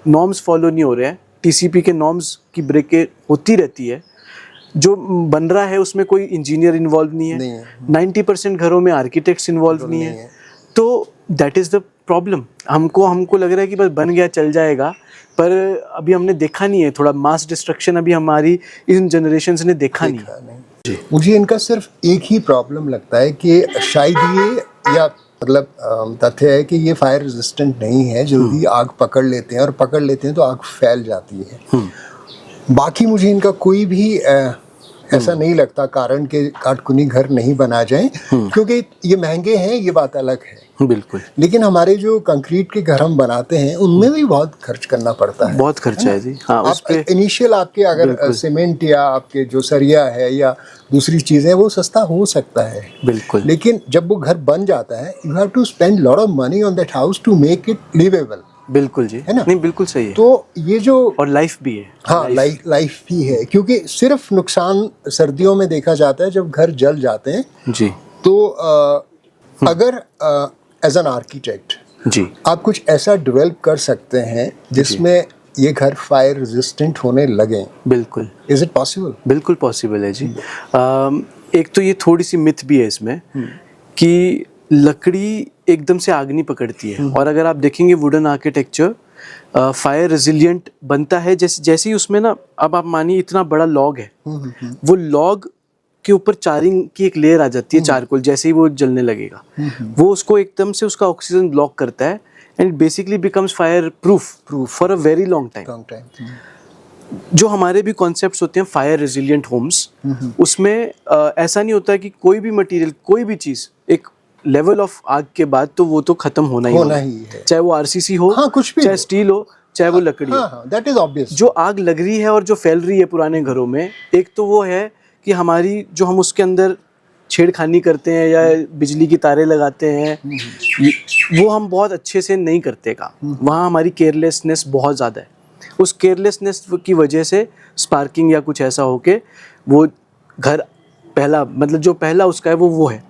Norms follow नहीं हो रहे हैं, टीसीपी के नॉर्म्स की ब्रेकें होती रहती है। जो बन रहा है उसमें कोई इंजीनियर इन्वॉल्व नहीं है, 90% घरों में आर्किटेक्ट्स इन्वॉल्व नहीं है। तो दैट इज़ द प्रॉब्लम। हमको लग रहा है कि बस बन गया चल जाएगा, पर अभी हमने देखा नहीं है, थोड़ा मास डिस्ट्रक्शन अभी हमारी इन जनरेशन्स ने देखा नहीं। मुझे इनका सिर्फ एक ही प्रॉब्लम लगता है कि शायद ये, या मतलब तथ्य है कि ये फायर रेजिस्टेंट नहीं है, जल्दी आग पकड़ लेते हैं और पकड़ लेते हैं तो आग फैल जाती है। बाकी मुझे इनका कोई भी ऐसा नहीं लगता कारण के काटकुनी घर नहीं बना जाएं, क्योंकि ये महंगे हैं, ये बात अलग है। बिल्कुल। लेकिन हमारे जो कंक्रीट के घर हम बनाते हैं उनमें भी बहुत खर्च करना पड़ता है, बहुत खर्चा है जी। हाँ, आप इनिशियल आपके अगर सीमेंट या आपके जो सरिया है या दूसरी चीजें, वो सस्ता हो सकता है, बिल्कुल। लेकिन जब वो घर बन जाता है you have to spend lot of money on that house to make it liveable. बिल्कुल जी, है ना? नहीं बिल्कुल सही है। तो ये जो, और लाइफ भी है। हाँ, लाइफ भी है, क्योंकि सिर्फ नुकसान सर्दियों में देखा जाता है जब घर जल जाते हैं जी। तो अगर एज एन आर्किटेक्ट जी आप कुछ ऐसा डेवलप कर सकते हैं जिसमें ये घर फायर रेजिस्टेंट होने लगे। बिल्कुल। Is it possible? बिल्कुल पॉसिबल है जी। एक तो ये थोड़ी सी मिथ भी है इसमें कि लकड़ी एकदम से आग नहीं पकड़ती है, और अगर आप देखेंगे वुडन आर्किटेक्चर फायर रेजिलिएंट बनता है जैसे ही उसमें ना, अब आप मानिए इतना बड़ा लॉग है, वो लॉग के ऊपर चारिंग की एक लेयर आ जाती है, चारकोल, जैसे ही वो जलने लगेगा वो उसको एकदम से उसका ऑक्सीजन ब्लॉक करता है and basically becomes fire proof for a very long time. जो हमारे भी कॉन्सेप्ट्स होते हैं फायर रेजिलिएंट होम्स, उसमें ऐसा नहीं होता कि कोई भी मटेरियल, कोई भी चीज़, एक लेवल ऑफ आग के बाद तो वो तो खत्म होना ही है, चाहे वो आरसीसी हो, हाँ, कुछ भी चाहे स्टील हो, चाहे वो लकड़ी हो। That is obvious. जो आग लग रही है और जो फैल रही है पुराने घरों में, एक तो वो है कि हमारी जो हम उसके अंदर छेड़खानी करते हैं या बिजली की तारें लगाते हैं, वो हम बहुत अच्छे से नहीं करते काम। वहाँ हमारी केयरलेसनेस बहुत ज़्यादा है। उस केयरलेसनेस की वजह से स्पार्किंग या कुछ ऐसा होके वो घर पहला मतलब जो पहला उसका है वो है।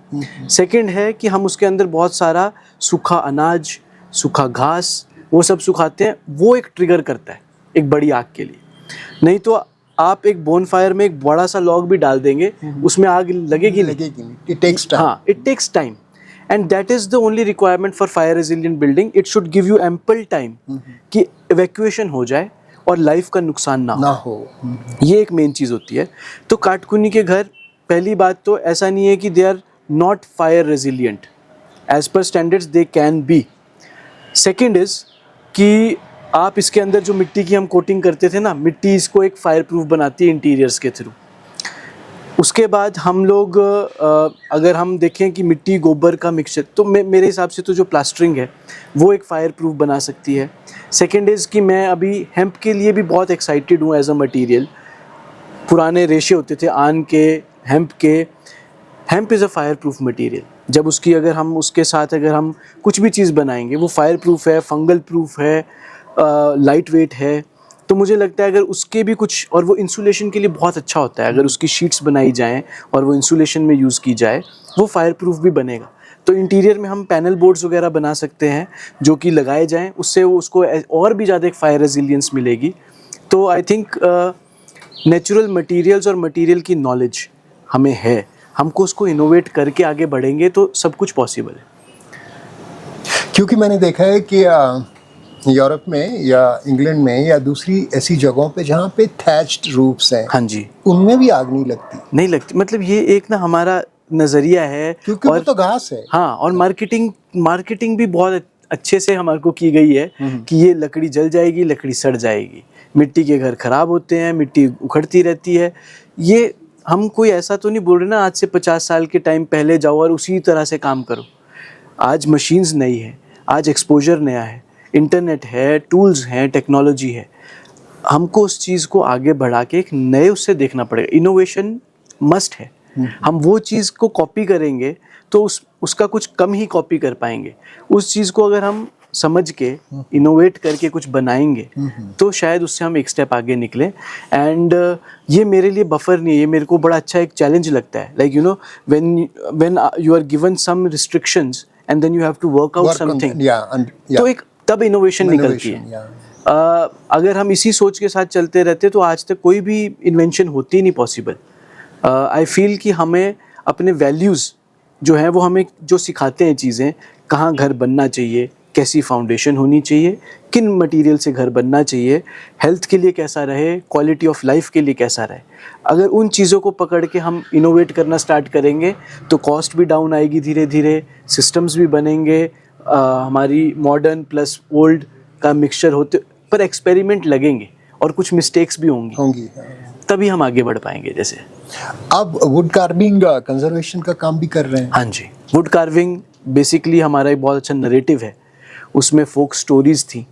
सेकंड है कि हम उसके अंदर बहुत सारा सूखा अनाज, सूखा घास, वो सब सुखाते हैं, वो एक ट्रिगर करता है एक बड़ी आग के लिए। नहीं तो आप एक बोनफायर में एक बड़ा सा लॉग भी डाल देंगे, उसमें आग लगेगी नहीं। It takes time. हाँ, it takes time and that is the only requirement for fire resilient building. It should give you ample time कि इवैक्यूएशन हो जाए और लाइफ का नुकसान ना हो। ये एक मेन चीज़ होती है। तो काटकुनी के घर, पहली बात तो ऐसा नहीं है कि they are not fire resilient, as per standards they can be. Second इज कि आप इसके अंदर जो मिट्टी की हम कोटिंग करते थे ना, मिट्टी इसको एक फायर प्रूफ बनाती है इंटीरियर्स के थ्रू। उसके बाद हम लोग अगर हम देखें कि मिट्टी गोबर का मिक्सचर, तो मेरे हिसाब से तो जो प्लास्टरिंग है वो एक फायर प्रूफ बना सकती है। सेकेंड इज़ कि मैं अभी हेम्प के लिए भी बहुत एक्साइटेड हूँ एज अ मटीरियल। पुराने रेशे होते थे आन के, हेम्प के। Hemp is a fire proof material. जब उसकी अगर हम उसके साथ अगर हम कुछ भी चीज़ बनाएंगे, वो फायर प्रूफ है, फंगल प्रूफ है, लाइट वेट है। तो मुझे लगता है अगर उसके भी कुछ, और वो इंसुलेशन के लिए बहुत अच्छा होता है, अगर उसकी शीट्स बनाई जाएं और वो इंसुलेशन में यूज़ की जाए, वो फायर प्रूफ भी बनेगा। तो इंटीरियर में हम पैनल बोर्ड्स वगैरह बना सकते हैं जो कि लगाए जाएं, उससे वो उसको और भी ज़्यादा एक फायर रेजिलियंस मिलेगी। तो आई थिंक नेचुरल मटेरियल्स और मटेरियल की नॉलेज हमें है, हमको उसको इनोवेट करके आगे बढ़ेंगे तो सब कुछ पॉसिबल है। क्योंकि मैंने देखा है कि यूरोप में या इंग्लैंड में या दूसरी ऐसी जगहों पे जहाँ पे थैच्ड रूफ्स हैं, हाँ जी, उनमें भी आग नहीं लगती। मतलब ये एक ना हमारा नज़रिया है, क्योंकि वो तो घास है। हाँ, और मार्केटिंग भी बहुत अच्छे से हमारे को की गई है कि ये लकड़ी जल जाएगी, लकड़ी सड़ जाएगी, मिट्टी के घर खराब होते हैं, मिट्टी उखड़ती रहती है। ये हम कोई ऐसा तो नहीं बोल रहे ना आज से 50 साल के टाइम पहले जाओ और उसी तरह से काम करो। आज मशीन्स नई है, आज एक्सपोजर नया है, इंटरनेट है, टूल्स हैं, टेक्नोलॉजी है। हमको उस चीज़ को आगे बढ़ा के एक नए उससे देखना पड़ेगा। इनोवेशन मस्ट है। हम वो चीज़ को कॉपी करेंगे तो उसका कुछ कम ही कॉपी कर पाएंगे। उस चीज़ को अगर हम समझ के इनोवेट करके कुछ बनाएंगे तो शायद उससे हम एक स्टेप आगे निकलें। एंड ये मेरे लिए बफर नहीं है, ये मेरे को बड़ा अच्छा एक चैलेंज लगता है। Like you know when you are given some restrictions and then you have to work out something, तो एक तब इनोवेशन निकलती है। अगर हम इसी सोच के साथ चलते रहते तो आज तक कोई भी इन्वेंशन होती नहीं पॉसिबल। आई फील कि हमें अपने वैल्यूज़ जो हैं वो हमें जो सिखाते हैं चीज़ें, कहाँ घर बनना चाहिए, कैसी फाउंडेशन होनी चाहिए, किन मटेरियल से घर बनना चाहिए, हेल्थ के लिए कैसा रहे, क्वालिटी ऑफ लाइफ के लिए कैसा रहे, अगर उन चीज़ों को पकड़ के हम इनोवेट करना स्टार्ट करेंगे तो कॉस्ट भी डाउन आएगी धीरे धीरे, सिस्टम्स भी बनेंगे, हमारी मॉडर्न प्लस ओल्ड का मिक्सचर होते, पर एक्सपेरिमेंट लगेंगे और कुछ मिस्टेक्स भी होंगी, तभी हम आगे बढ़ पाएंगे। जैसे अब वुड कार्विंग कंजर्वेशन का काम भी कर रहे हैं। हाँ जी, वुड कार्विंग बेसिकली हमारा एक बहुत अच्छा नरेटिव है, उसमें फोक स्टोरीज थी।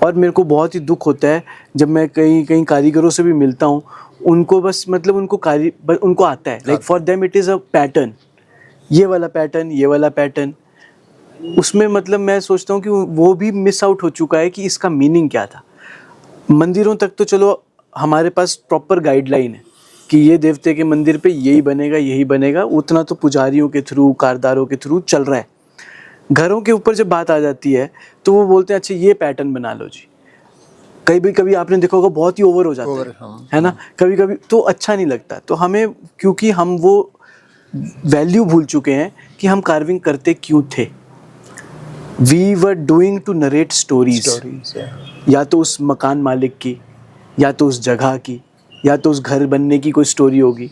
और मेरे को बहुत ही दुख होता है जब मैं कई कारीगरों से भी मिलता हूँ, उनको बस मतलब उनको आता है, like for them it is a pattern, ये वाला पैटर्न, ये वाला पैटर्न। उसमें मतलब मैं सोचता हूँ कि वो भी मिस आउट हो चुका है कि इसका मीनिंग क्या था। मंदिरों तक तो चलो हमारे पास प्रॉपर गाइडलाइन है कि ये देवते के मंदिर पे यही बनेगा, उतना तो पुजारियों के थ्रू, कारदारों के थ्रू चल रहा है। घरों के ऊपर जब बात आ जाती है तो वो बोलते हैं अच्छा ये पैटर्न बना लो जी। कभी आपने देखा होगा बहुत ही ओवर हो जाता है ना, कभी तो अच्छा नहीं लगता। तो हमें, क्योंकि हम वो वैल्यू भूल चुके हैं कि हम कार्विंग करते क्यों थे। We were doing to narrate stories, या तो उस मकान मालिक की, या तो उस जगह की, या तो उस घर बनने की कोई स्टोरी होगी।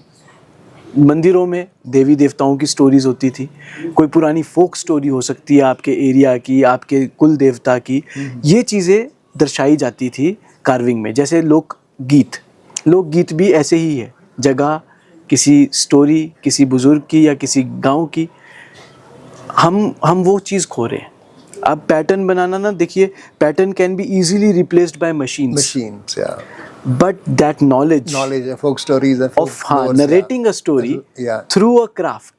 मंदिरों में देवी देवताओं की स्टोरीज होती थी, कोई पुरानी फोक स्टोरी हो सकती है आपके एरिया की, आपके कुल देवता की, ये चीज़ें दर्शाई जाती थी कार्विंग में। जैसे लोकगीत भी ऐसे ही है, जगह, किसी स्टोरी, किसी बुजुर्ग की या किसी गांव की। हम वो चीज़ खो रहे हैं। अब पैटर्न बनाना ना, देखिए pattern can be easily replaced by machines, machines, yeah. But that knowledge Knowledge, folk stories, of narrating a story yeah. Through a craft,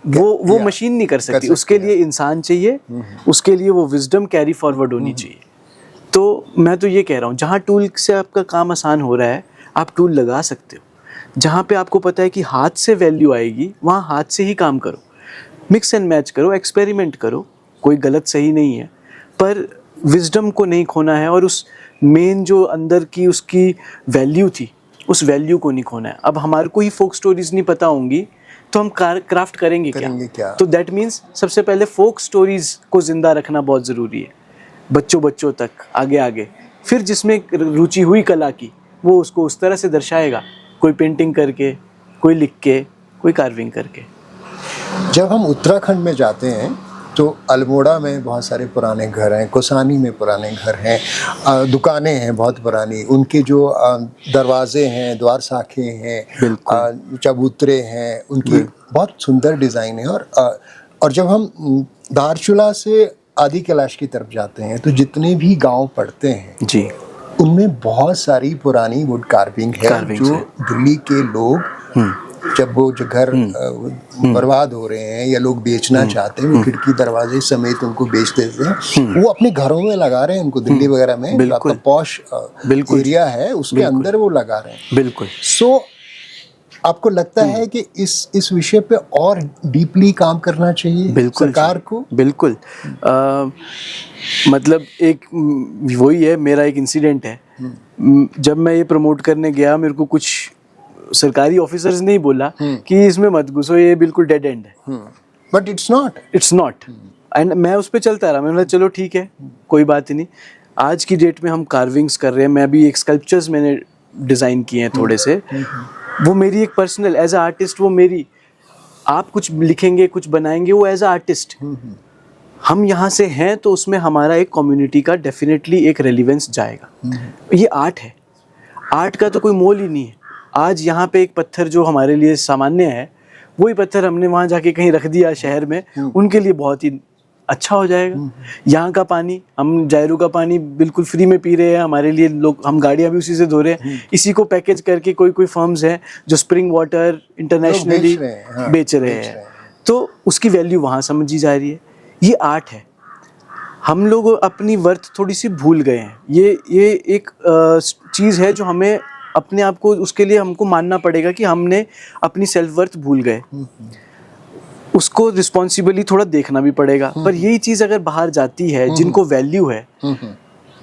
वो yeah, मशीन नहीं कर सकती। सकती उसके लिए इंसान चाहिए, उसके लिए वो विजडम कैरी फॉरवर्ड होनी चाहिए। तो मैं तो ये कह रहा हूँ, जहाँ टूल से आपका काम आसान हो रहा है आप टूल लगा सकते हो। जहाँ पे आपको पता है कि हाथ से वैल्यू आएगी, वहाँ हाथ से ही काम करो, मिक्स एंड मैच करो, एक्सपेरिमेंट करो, कोई गलत सही नहीं है, पर विजडम को नहीं खोना है और उस मेन जो अंदर की उसकी वैल्यू थी, उस वैल्यू को नहीं खोना है। अब हमारे को ही फोक स्टोरीज नहीं पता होंगी तो हम क्राफ्ट करेंगे क्या? तो दैट मीन्स सबसे पहले फोक स्टोरीज को जिंदा रखना बहुत ज़रूरी है, बच्चों तक, आगे। फिर जिसमें रुचि हुई कला की, वो उसको उस तरह से दर्शाएगा, कोई पेंटिंग करके, कोई लिख के, कोई कार्विंग करके। जब हम उत्तराखंड में जाते हैं तो अल्मोड़ा में बहुत सारे पुराने घर हैं, कोसानी में पुराने घर हैं, दुकानें हैं बहुत पुरानी, उनके जो दरवाजे हैं, द्वार शाखे हैं, चबूतरे हैं, उनकी बहुत सुंदर डिज़ाइन है। और जब हम धारचूला से आदि कैलाश की तरफ जाते हैं तो जितने भी गांव पड़ते हैं जी, उनमें बहुत सारी पुरानी वुड कार्विंग है जो दिल्ली के लोग जब वो जो घर बर्बाद हो रहे हैं या लोग बेचना चाहते हैं, वो खिड़की दरवाजे समेत उनको बेच देते हैं, वो अपने घरों में लगा रहे हैं उनको। दिल्ली वगैरह में जो आपका पॉश एरिया है उसके अंदर वो लगा रहे हैं। बिल्कुल। सो आपको लगता है कि इस विषय पे और डीपली काम करना चाहिए सरकार को? बिल्कुल। मतलब एक वही है, मेरा एक इंसिडेंट है। जब मैं ये प्रमोट करने गया, मेरे को कुछ सरकारी ऑफिसर्स ने ही बोला कि इसमें मत घुसो, ये बिल्कुल डेड एंड है। बट इट्स नॉट एंड मैं उस पर चलता रहा। मैंने बोला चलो ठीक है, कोई बात नहीं। आज की डेट में हम कार्विंग्स कर रहे हैं, मैं भी एक स्कल्पचर्स मैंने डिज़ाइन किए हैं थोड़े से। वो मेरी एक पर्सनल, एज अ आर्टिस्ट, वो मेरी, आप कुछ लिखेंगे, कुछ बनाएंगे, वो एज अ आर्टिस्ट हम यहाँ से हैं तो उसमें हमारा एक कम्युनिटी का डेफिनेटली एक रेलिवेंस जाएगा। ये आर्ट है, आर्ट का तो कोई मोल ही नहीं है। आज यहाँ पे एक पत्थर जो हमारे लिए सामान्य है, वही पत्थर हमने वहाँ जाके कहीं रख दिया शहर में, उनके लिए बहुत ही अच्छा हो जाएगा। यहाँ का पानी, हम जायरू का पानी बिल्कुल फ्री में पी रहे हैं, हमारे लिए लोग, हम गाड़ियाँ भी उसी से धो रहे हैं। इसी को पैकेज करके कोई फर्म्स हैं जो स्प्रिंग वाटर इंटरनेशनली बेच रहे हैं, तो उसकी वैल्यू वहाँ समझी जा रही है। ये आर्ट है। हम लोग अपनी वर्थ थोड़ी सी भूल गए हैं। ये एक चीज़ है जो हमें अपने आप को, उसके लिए हमको मानना पड़ेगा कि हमने अपनी सेल्फ वर्थ भूल गए। उसको रिस्पॉन्सिबली थोड़ा देखना भी पड़ेगा। पर यही चीज़ अगर बाहर जाती है, जिनको वैल्यू है,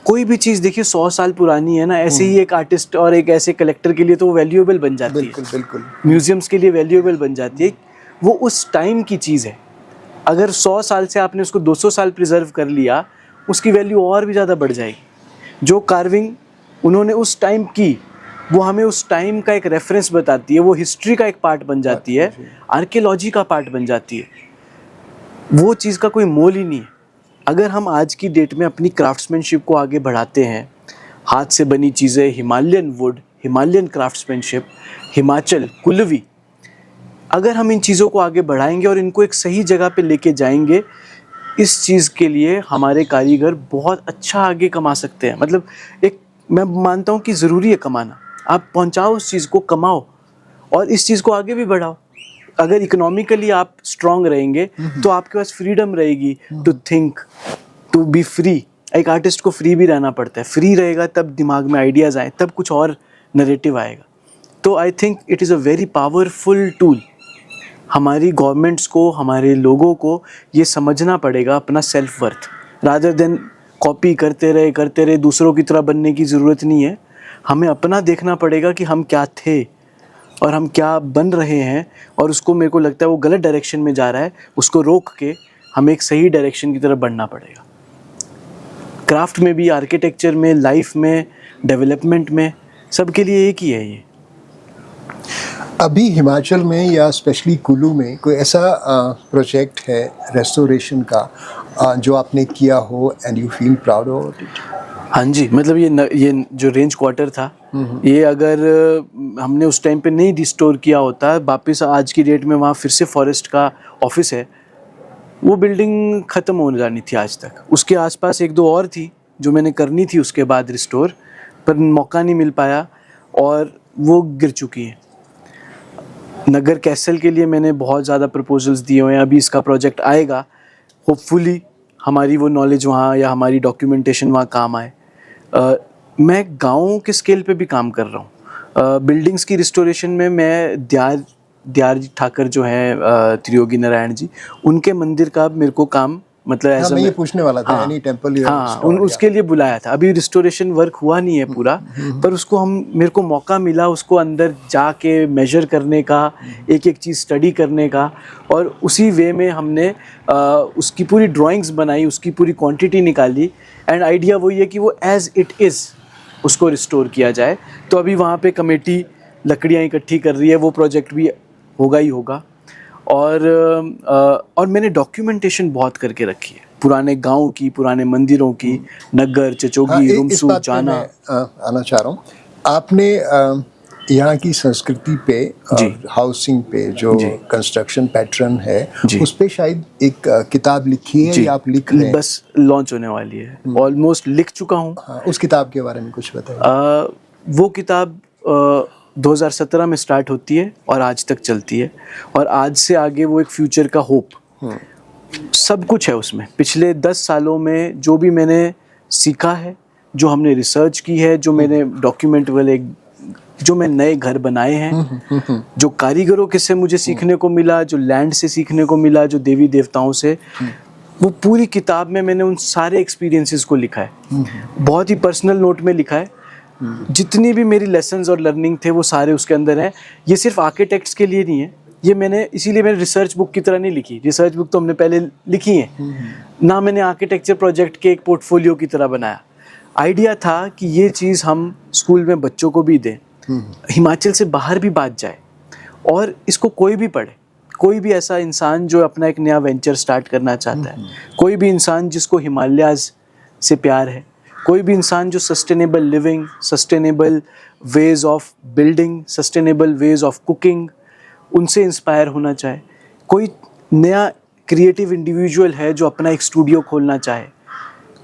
कोई भी चीज़ देखिए 100 साल पुरानी है ना, ऐसे ही एक आर्टिस्ट और एक ऐसे कलेक्टर के लिए तो वो वैल्यूएबल बन जाती है। बिल्कुल। म्यूजियम्स के लिए वैल्यूएबल बन जाती है। वो उस टाइम की चीज़ है। अगर 100 साल से आपने उसको 200 साल प्रिजर्व कर लिया, उसकी वैल्यू और भी ज़्यादा बढ़ जाएगी। जो कार्विंग उन्होंने उस टाइम की, वो हमें उस टाइम का एक रेफरेंस बताती है, वो हिस्ट्री का एक पार्ट बन जाती है, आर्कियोलॉजी का पार्ट बन जाती है। वो चीज़ का कोई मोल ही नहीं है। अगर हम आज की डेट में अपनी क्राफ्ट्समैनशिप को आगे बढ़ाते हैं, हाथ से बनी चीज़ें, Himalayan wood, Himalayan craftsmanship, Himachal, Kullvi, अगर हम इन चीज़ों को आगे बढ़ाएंगे और इनको एक सही जगह पे लेके जाएंगे, इस चीज़ के लिए हमारे कारीगर बहुत अच्छा आगे कमा सकते हैं। मतलब एक, मैं मानता हूँ कि ज़रूरी है कमाना। आप पहुँचाओ उस चीज़ को, कमाओ और इस चीज़ को आगे भी बढ़ाओ। अगर इकोनॉमिकली आप स्ट्रॉन्ग रहेंगे तो आपके पास फ्रीडम रहेगी to think, to be free. एक आर्टिस्ट को फ्री भी रहना पड़ता है। फ्री रहेगा तब दिमाग में आइडियाज़ आए, तब कुछ और नरेटिव आएगा। तो I think it is a very powerful tool. हमारी गवर्नमेंट्स को, हमारे लोगों को ये समझना पड़ेगा अपना self worth, rather than copy करते रहे, दूसरों की तरह बनने की ज़रूरत नहीं है। हमें अपना देखना पड़ेगा कि हम क्या थे और हम क्या बन रहे हैं, और उसको, मेरे को लगता है वो गलत डायरेक्शन में जा रहा है, उसको रोक के हमें एक सही डायरेक्शन की तरफ बढ़ना पड़ेगा। क्राफ्ट में भी, आर्किटेक्चर में, लाइफ में, डेवलपमेंट में, सबके लिए एक ही है ये। अभी हिमाचल में या स्पेशली कुल्लू में कोई ऐसा प्रोजेक्ट है रेस्टोरेशन का जो आपने किया हो and you feel proud of it? हाँ जी, मतलब ये जो रेंज क्वार्टर था, ये अगर हमने उस टाइम पे नहीं रिस्टोर किया होता, वापस आज की डेट में वहाँ फिर से फॉरेस्ट का ऑफिस है, वो बिल्डिंग ख़त्म हो जानी थी आज तक। उसके आसपास एक दो और थी जो मैंने करनी थी उसके बाद रिस्टोर, पर मौका नहीं मिल पाया और वो गिर चुकी है। नगर कैसल के लिए मैंने बहुत ज़्यादा प्रपोजल्स दिए हुए हैं, अभी इसका प्रोजेक्ट आएगा, होपफुली हमारी वो नॉलेज वहाँ या हमारी डॉक्यूमेंटेशन वहाँ काम आए। मैं गाँव के स्केल पे भी काम कर रहा हूँ। बिल्डिंग्स की रिस्टोरेशन में मैं दयार ठाकर जो हैं त्रियोगी नारायण जी, उनके मंदिर का मेरे को काम मतलब हाँ, ऐसा मैं ये पूछने वाला था, हाँ, एनी टेम्पल हाँ, उसके लिए बुलाया था। अभी रिस्टोरेशन वर्क हुआ नहीं है पूरा, पर उसको मेरे को मौका मिला उसको अंदर जाके मेजर करने का, एक एक चीज़ स्टडी करने का, और उसी वे में हमने उसकी पूरी ड्राइंग्स बनाई, उसकी पूरी क्वांटिटी निकाली, एंड आइडिया वही है कि वो एज इट इज़ उसको रिस्टोर किया जाए। तो अभी वहाँ पे कमेटी लकड़ियाँ इकट्ठी कर रही है, वो प्रोजेक्ट भी होगा ही होगा। और मैंने डॉक्यूमेंटेशन बहुत करके रखी है, पुराने गांव की, पुराने मंदिरों की, नगर, चचोगी, रुमसू, जाना। आना चाह रहा हूँ, आपने यहाँ की संस्कृति पे और हाउसिंग पे जो कंस्ट्रक्शन पैटर्न है उस पे शायद एक किताब लिखी है या आप लिख रहे हैं? बस लॉन्च होने वाली है, ऑलमोस्ट लिख चुका हूँ। हाँ, उस किताब के बारे में कुछ बताइए। वो किताब 2017 में स्टार्ट होती है और आज तक चलती है, और आज से आगे वो एक फ्यूचर का होप, सब कुछ है उसमें। पिछले 10 सालों में जो भी मैंने सीखा है, जो हमने रिसर्च की है, जो मैंने डॉक्यूमेंट वाले, जो मैं नए घर बनाए हैं, जो कारीगरों के से मुझे सीखने को मिला, जो लैंड से सीखने को मिला, जो देवी देवताओं से, वो पूरी किताब में मैंने उन सारे एक्सपीरियंसेस को लिखा है। बहुत ही पर्सनल नोट में लिखा है। जितनी भी मेरी लेसन्स और लर्निंग थे वो सारे उसके अंदर हैं। ये सिर्फ आर्किटेक्ट्स के लिए नहीं है, ये मैंने इसीलिए मैंने रिसर्च बुक की तरह नहीं लिखी। रिसर्च बुक तो हमने पहले लिखी है ना, मैंने आर्किटेक्चर प्रोजेक्ट के एक पोर्टफोलियो की तरह बनाया। आइडिया था कि ये चीज़ हम स्कूल में बच्चों को भी दें, हिमाचल से बाहर भी बात जाए, और इसको कोई भी पढ़े। कोई भी ऐसा इंसान जो अपना एक नया वेंचर स्टार्ट करना चाहता है, कोई भी इंसान जिसको हिमालयाज़ से प्यार है, कोई भी इंसान जो sustainable living, sustainable ways of building, sustainable ways of cooking, उनसे इंस्पायर होना चाहे, कोई नया क्रिएटिव इंडिविजुअल है जो अपना एक स्टूडियो खोलना चाहे,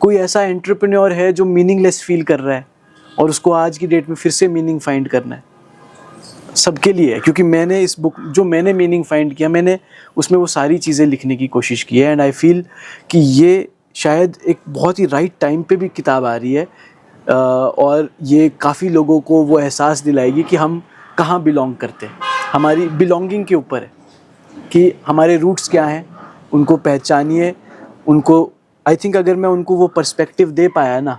कोई ऐसा एंटरप्रेन्योर है जो मीनिंगलेस फील कर रहा है और उसको आज की डेट में फिर से मीनिंग फाइंड करना है, सबके लिए है। क्योंकि मैंने इस बुक जो मैंने मीनिंग फाइंड किया, मैंने उसमें वो सारी चीज़ें लिखने की कोशिश की है, एंड आई फील कि ये शायद एक बहुत ही राइट टाइम पे भी किताब आ रही है, और ये काफ़ी लोगों को वो एहसास दिलाएगी कि हम कहाँ बिलोंग करते हैं। हमारी बिलोंगिंग के ऊपर है कि हमारे रूट्स क्या हैं, उनको पहचानिए, उनको, आई थिंक अगर मैं उनको वो पर्सपेक्टिव दे पाया ना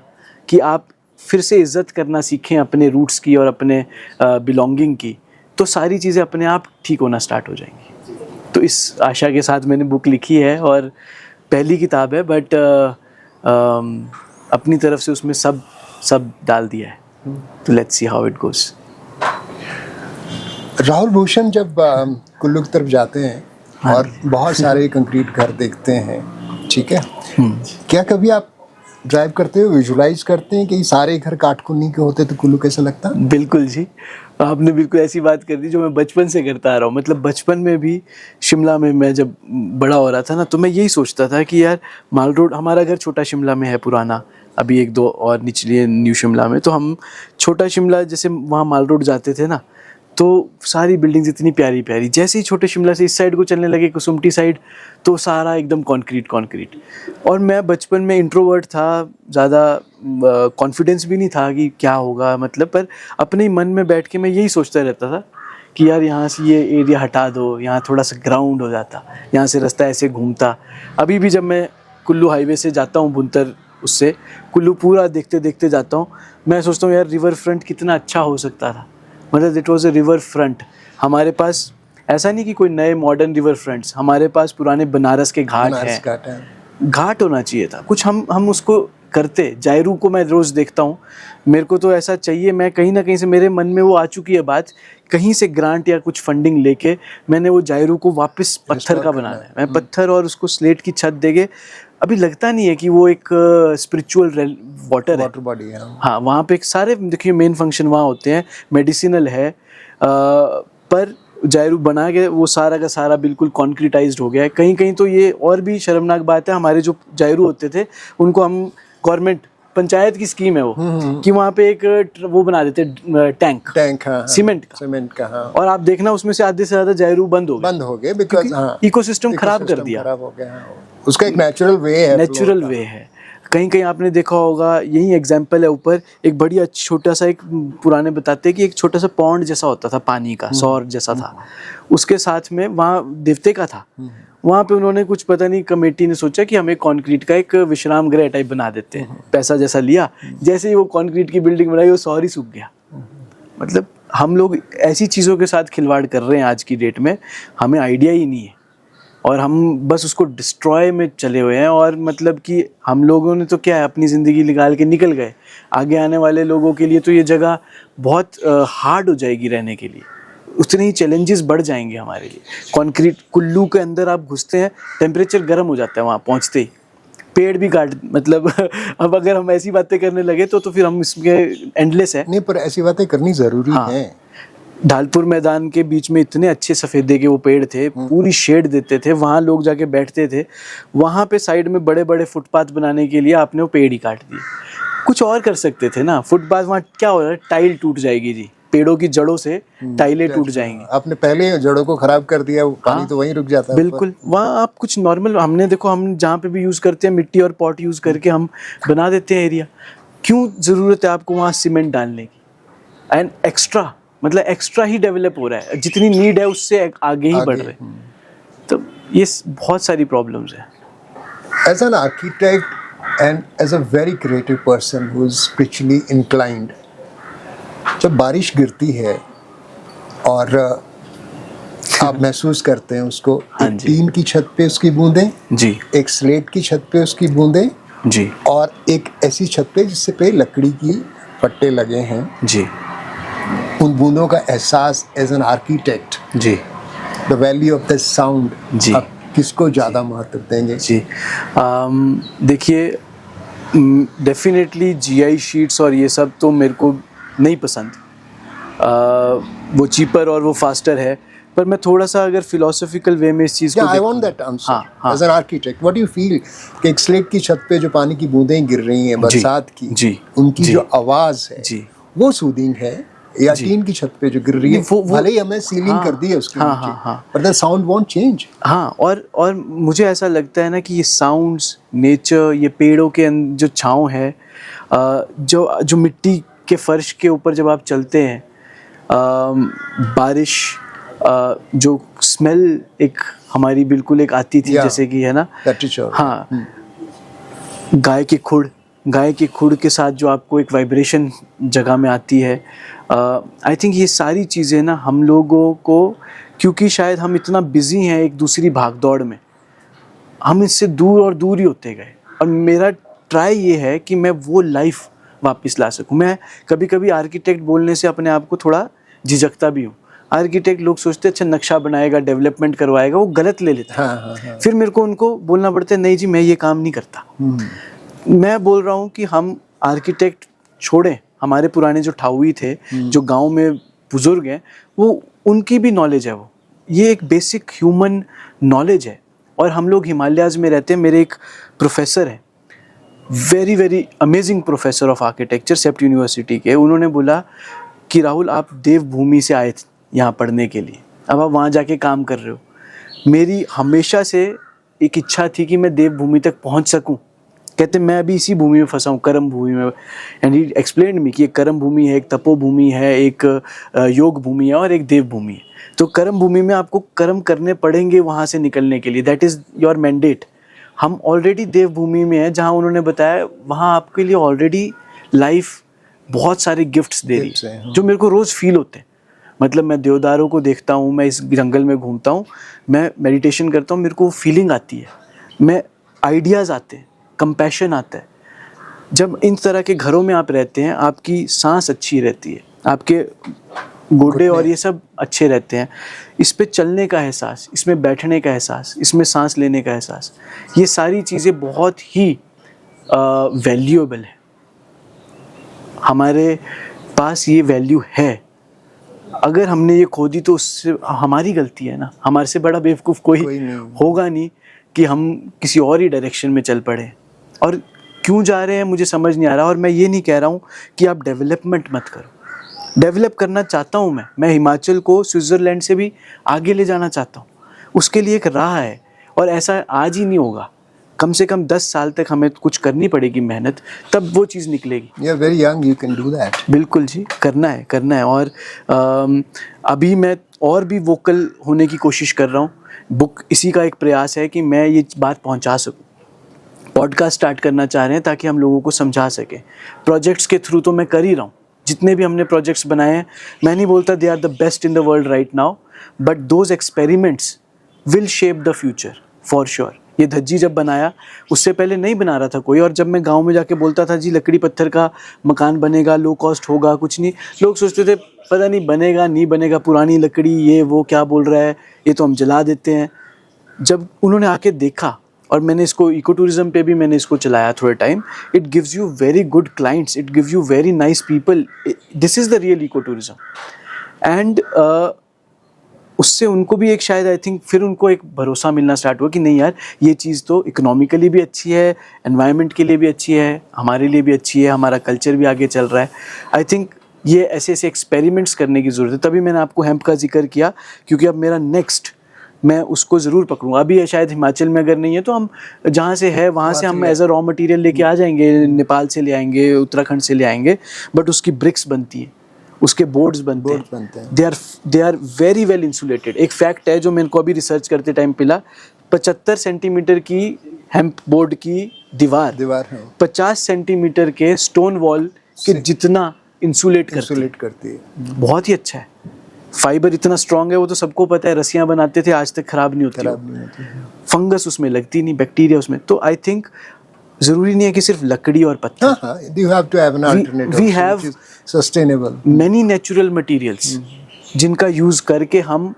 कि आप फिर से इज़्ज़त करना सीखें अपने रूट्स की और अपने बिलोंगिंग की, तो सारी चीज़ें अपने आप ठीक होना स्टार्ट हो जाएंगी। तो इस आशा के साथ मैंने बुक लिखी है, और पहली किताब है, बट अपनी तरफ से उसमें सब डाल दिया है। तो let's see how it goes. Rahul Bhushan जब कुल्लू की तरफ जाते हैं और बहुत सारे कंक्रीट घर देखते हैं, ठीक है, क्या कभी आप ड्राइव करते हो, विजुलाइज करते हैं कि ये सारे घर काटकुन्नी के होते तो कुल्लू कैसा लगता? बिल्कुल जी, आपने बिल्कुल ऐसी बात कर दी जो मैं बचपन से करता आ रहा हूँ। मतलब बचपन में भी शिमला में मैं जब बड़ा हो रहा था ना, तो मैं यही सोचता था कि यार माल रोड, हमारा घर छोटा शिमला में है पुराना, अभी एक दो और निचली है न्यू शिमला में, तो हम छोटा शिमला जैसे वहाँ माल रोड जाते थे ना, तो सारी बिल्डिंग्स इतनी प्यारी प्यारी, जैसे ही छोटे शिमला से इस साइड को चलने लगे कुसुम्पटी साइड, तो सारा एकदम कंक्रीट। और मैं बचपन में इंट्रोवर्ट था, ज़्यादा कॉन्फिडेंस भी नहीं था कि क्या होगा, मतलब, पर अपने ही मन में बैठ के मैं यही सोचता रहता था कि यार यहाँ से ये एरिया हटा दो, यहाँ थोड़ा सा ग्राउंड हो जाता, यहाँ से रास्ता ऐसे घूमता। अभी भी जब मैं कुल्लू हाईवे से जाता हूँ बुनतर, उससे कुल्लू पूरा देखते देखते जाता हूँ, मैं सोचता हूँ यार रिवर फ्रंट कितना अच्छा हो सकता था। मतलब it was a river front. हमारे पास ऐसा नहीं कि कोई नए मॉडर्न रिवर फ्रंट्स, हमारे पास पुराने बनारस के घाट हैं, घाट होना चाहिए था कुछ, हम उसको करते। जायरू को मैं रोज़ देखता हूँ, मेरे को तो ऐसा चाहिए, मैं कहीं ना कहीं से मेरे मन में वो आ चुकी है बात, कहीं से ग्रांट या कुछ फंडिंग लेके मैंने वो जायरू को वापस पत्थर का बनाना है। मैं पत्थर और उसको स्लेट की छत देके, अभी लगता नहीं है कि वो एक स्पिरिचुअल वाटर बॉडी है। हाँ, वहाँ पे सारे देखिए मेन फंक्शन वहाँ होते हैं, मेडिसिनल है, पर जायरू बना के वो सारा का सारा बिल्कुल कॉन्क्रीटाइज्ड हो गया है। कहीं कहीं तो ये और भी शर्मनाक बात है, हमारे जो जायरू होते थे उनको हम गवर्नमेंट पंचायत की स्कीम है वो कि वहाँ पे एक वो बना देते टैंक हाँ, सीमेंट का हाँ। और आप देखना उसमें से आधे से ज्यादा जायरू बंद हो गए बिकॉज हाँ, इकोसिस्टम खराब कर दिया। खराब हो गया, हाँ। उसका एक नेचुरल वे है। कहीं कहीं आपने देखा होगा, यही एग्जाम्पल है ऊपर एक बढ़िया छोटा सा, एक पुराने बताते हैं कि एक छोटा सा पॉन्ड जैसा होता था पानी का, सौर जैसा था, उसके साथ में वहाँ देवते का था। वहाँ पे उन्होंने कुछ पता नहीं कमेटी ने सोचा कि हमें कंक्रीट का एक विश्राम गृह टाइप बना देते हैं, पैसा जैसा लिया, जैसे ही वो कंक्रीट की बिल्डिंग बनाई वो सौर ही सूख गया। मतलब हम लोग ऐसी चीज़ों के साथ खिलवाड़ कर रहे हैं आज की डेट में, हमें आइडिया ही नहीं है और हम बस उसको डिस्ट्रॉय में चले हुए हैं। और मतलब कि हम लोगों ने तो क्या है, अपनी ज़िंदगी निकाल के निकल गए, आगे आने वाले लोगों के लिए तो ये जगह बहुत हार्ड हो जाएगी रहने के लिए, उतने ही चैलेंजेस बढ़ जाएंगे हमारे लिए। कंक्रीट कुल्लू के अंदर आप घुसते हैं, टेम्परेचर गर्म हो जाता है वहाँ पहुँचते ही, पेड़ भी काट मतलब अब अगर हम ऐसी बातें करने लगे तो फिर हम इसके एंडलेस है। नहीं, पर ऐसी बातें करनी ज़रूरी हैं। ढालपुर मैदान के बीच में इतने अच्छे सफ़ेदे के वो पेड़ थे, पूरी शेड देते थे, वहाँ लोग जाके बैठते थे। वहाँ पे साइड में बड़े बड़े फुटपाथ बनाने के लिए आपने वो पेड़ ही काट दिए। कुछ और कर सकते थे ना, फुटपाथ वहाँ क्या हो रहा है, टाइल टूट जाएगी जी, पेड़ों की जड़ों से टाइलें टूट जाएंगी। आपने पहले जड़ों को खराब कर दिया, पानी तो वहीं रुक जाता है। बिल्कुल, वहाँ आप कुछ नॉर्मल, हमने देखो हम जहाँ पे भी यूज़ करते हैं मिट्टी और पॉट यूज़ करके हम बना देते हैं एरिया। क्यों ज़रूरत है आपको वहाँ सीमेंट डालने की? एंड एक्स्ट्रा मतलब एक्स्ट्रा ही डेवलप हो रहा है, जितनी नीड है उससे आगे ही बढ़ रहे हैं। तो ये बहुत सारी प्रॉब्लम्स हैं। As an architect and as a very creative person who is spiritually inclined, जब बारिश गिरती है और आप महसूस करते हैं उसको, एक टीन की छत पे उसकी बूंदें जी, एक स्लेट की छत पे उसकी बूंदें जी, और एक ऐसी छत पे जिससे पे लकड़ी की पट्टे लगे हैं जी, उन बूंदों का एहसास एज एन आर्किटेक्ट, जी, the value of the sound, जी, आप किसको ज़्यादा महत्व देंगे? जी, देखिए डेफिनेटली जीआई शीट्स और ये सब तो मेरे को नहीं पसंद, वो चीपर और वो फास्टर है। पर मैं थोड़ा सा अगर फिलोसॉफिकल वे में इस चीज़ को I want that answer as an architect, what you feel कि एक स्लेट की छत पे जो पानी की बूंदें गिर रही हैं बरसात की, जी, उनकी जो आवाज़ है जी, वो सूदिंग है, या टीन की छत पे जो गिर रही है भले ही हमें सीलिंग कर दी है उसके नीचे, पर द साउंड वोंट चेंज। हाँ, और मुझे ऐसा लगता है ना कि ये साउंड्स, नेचर, ये पेड़ों के जो छाँव है, जो मिट्टी के फर्श के ऊपर जब आप चलते हैं, बारिश, जो स्मेल एक हमारी बिल्कुल एक आती थी, जैसे कि है ना, हाँ, गाय के खुड़ के साथ जो आपको एक वाइब्रेशन जगह में आती है, आई थिंक ये सारी चीज़ें ना हम लोगों को, क्योंकि शायद हम इतना बिजी हैं एक दूसरी भागदौड़ में, हम इससे दूर और दूर ही होते गए। और मेरा ट्राई ये है कि मैं वो लाइफ वापस ला सकूं। मैं कभी कभी आर्किटेक्ट बोलने से अपने आप को थोड़ा झिझकता भी हूँ। आर्किटेक्ट लोग सोचते हैं अच्छा नक्शा बनाएगा, डेवलपमेंट करवाएगा, वो गलत ले लेते हैं। फिर मेरे को उनको बोलना पड़ता है नहीं जी मैं ये काम नहीं करता। मैं बोल रहा हूँ कि हम आर्किटेक्ट छोड़ें, हमारे पुराने जो ठाउई थे, जो गांव में बुजुर्ग हैं, वो उनकी भी नॉलेज है, वो ये एक बेसिक ह्यूमन नॉलेज है। और हम लोग हिमालयाज़ में रहते हैं। मेरे एक प्रोफेसर है, very very amazing professor of architecture, CEPT university के, उन्होंने बोला कि राहुल आप देवभूमि से आए यहाँ पढ़ने के लिए, अब आप वहाँ जाके काम कर रहे हो। मेरी हमेशा से एक इच्छा थी कि मैं देवभूमि तक पहुँच सकूँ। कहते मैं अभी इसी भूमि में फंसा हूँ, कर्म भूमि में। एंड ही एक्सप्लेन्ड मी कि एक कर्म भूमि है, एक तपोभूमि है, एक योग भूमि है और एक देव भूमि है। तो कर्म भूमि में आपको कर्म करने पड़ेंगे वहाँ से निकलने के लिए, दैट इज़ योर मैंडेट। हम ऑलरेडी देव भूमि में हैं, जहाँ उन्होंने बताया वहाँ आपके लिए ऑलरेडी लाइफ बहुत सारे गिफ्ट्स दे रही है, जो मेरे को रोज़ फील होते हैं। मतलब मैं देवदारों को देखता हूँ, मैं इस जंगल में घूमता हूँ, मैं मेडिटेशन करता हूँ, मेरे को फीलिंग आती है, मैं आइडियाज़ आते हैं, कंपैशन आता है। जब इन तरह के घरों में आप रहते हैं, आपकी सांस अच्छी रहती है, आपके गोडे और ये सब अच्छे रहते हैं। इस पे चलने का एहसास, इसमें बैठने का एहसास, इसमें सांस लेने का एहसास, ये सारी चीज़ें बहुत ही वैल्यूएबल है। हमारे पास ये वैल्यू है। अगर हमने ये खो दी तो उससे हमारी गलती है ना, हमारे से बड़ा बेवकूफ़ कोई नहीं होगा नहीं कि हम किसी और ही डायरेक्शन में चल पड़े। और क्यों जा रहे हैं मुझे समझ नहीं आ रहा। और मैं ये नहीं कह रहा हूँ कि आप डेवलपमेंट मत करो, डेवलप करना चाहता हूँ मैं हिमाचल को स्विट्ज़रलैंड से भी आगे ले जाना चाहता हूँ, उसके लिए एक राह है। और ऐसा आज ही नहीं होगा, कम से कम 10 साल तक हमें कुछ करनी पड़ेगी मेहनत, तब वो चीज़ निकलेगी। You are very young, you can do that. बिल्कुल जी, करना है। और अभी मैं और भी वोकल होने की कोशिश कर रहा हूँ। बुक इसी का एक प्रयास है कि मैं ये बात पहुँचा सकूँ। पॉडकास्ट स्टार्ट करना चाह रहे हैं ताकि हम लोगों को समझा सकें। प्रोजेक्ट्स के थ्रू तो मैं कर ही रहा हूँ, जितने भी हमने प्रोजेक्ट्स बनाए हैं, मैं नहीं बोलता they are the best in the world right now, but those experiments will shape the future for sure. ये धज्जी जब बनाया उससे पहले नहीं बना रहा था कोई, और जब मैं गांव में जाके बोलता था जी लकड़ी पत्थर का मकान बनेगा, लो कॉस्ट होगा, कुछ नहीं, लोग सोचते थे पता नहीं बनेगा नहीं बनेगा, पुरानी लकड़ी, ये वो क्या बोल रहा है, ये तो हम जला देते हैं। जब उन्होंने आके देखा, और मैंने इसको इको टूरिज्म पे भी मैंने इसको चलाया थोड़े time, it gives you very good clients, it gives you very nice people, this is the real eco tourism. And उससे उनको भी एक शायद आई थिंक फिर उनको एक भरोसा मिलना स्टार्ट हुआ कि नहीं यार, ये चीज़ तो इकोनॉमिकली भी अच्छी है, एनवायरनमेंट के लिए भी अच्छी है, हमारे लिए भी अच्छी है, हमारा कल्चर भी आगे चल रहा है। आई थिंक ये ऐसे ऐसे एक्सपेरिमेंट्स करने की ज़रूरत है। तभी मैंने आपको हेम्प का जिक्र किया, क्योंकि अब मेरा नेक्स्ट मैं उसको ज़रूर पकड़ूंगा। अभी शायद हिमाचल में अगर नहीं है तो हम जहाँ से है वहाँ से हम एज अ रॉ मटेरियल लेके आ जाएंगे, नेपाल से ले आएंगे, उत्तराखंड से ले आएंगे, बट उसकी ब्रिक्स बनती है, उसके बोर्ड्स बनते हैं, they are very well insulated. एक फैक्ट है जो मेरे को अभी रिसर्च करते टाइम मिला, 75 सेंटीमीटर की हेम्प बोर्ड की दीवार है 50 सेंटीमीटर के स्टोन वॉल के जितना इंसुलेट करती है। बहुत ही अच्छा है, फाइबर इतना स्ट्रांग है, वो तो सबको पता है, रस्सियाँ बनाते थे आज तक खराब नहीं होती, फंगस उसमें लगती नहीं, बैक्टीरिया उसमें। तो आई थिंक जरूरी नहीं है कि सिर्फ लकड़ी और पत्थर, you have to have an alternative we have which is sustainable, many natural materials जिनका यूज करके हम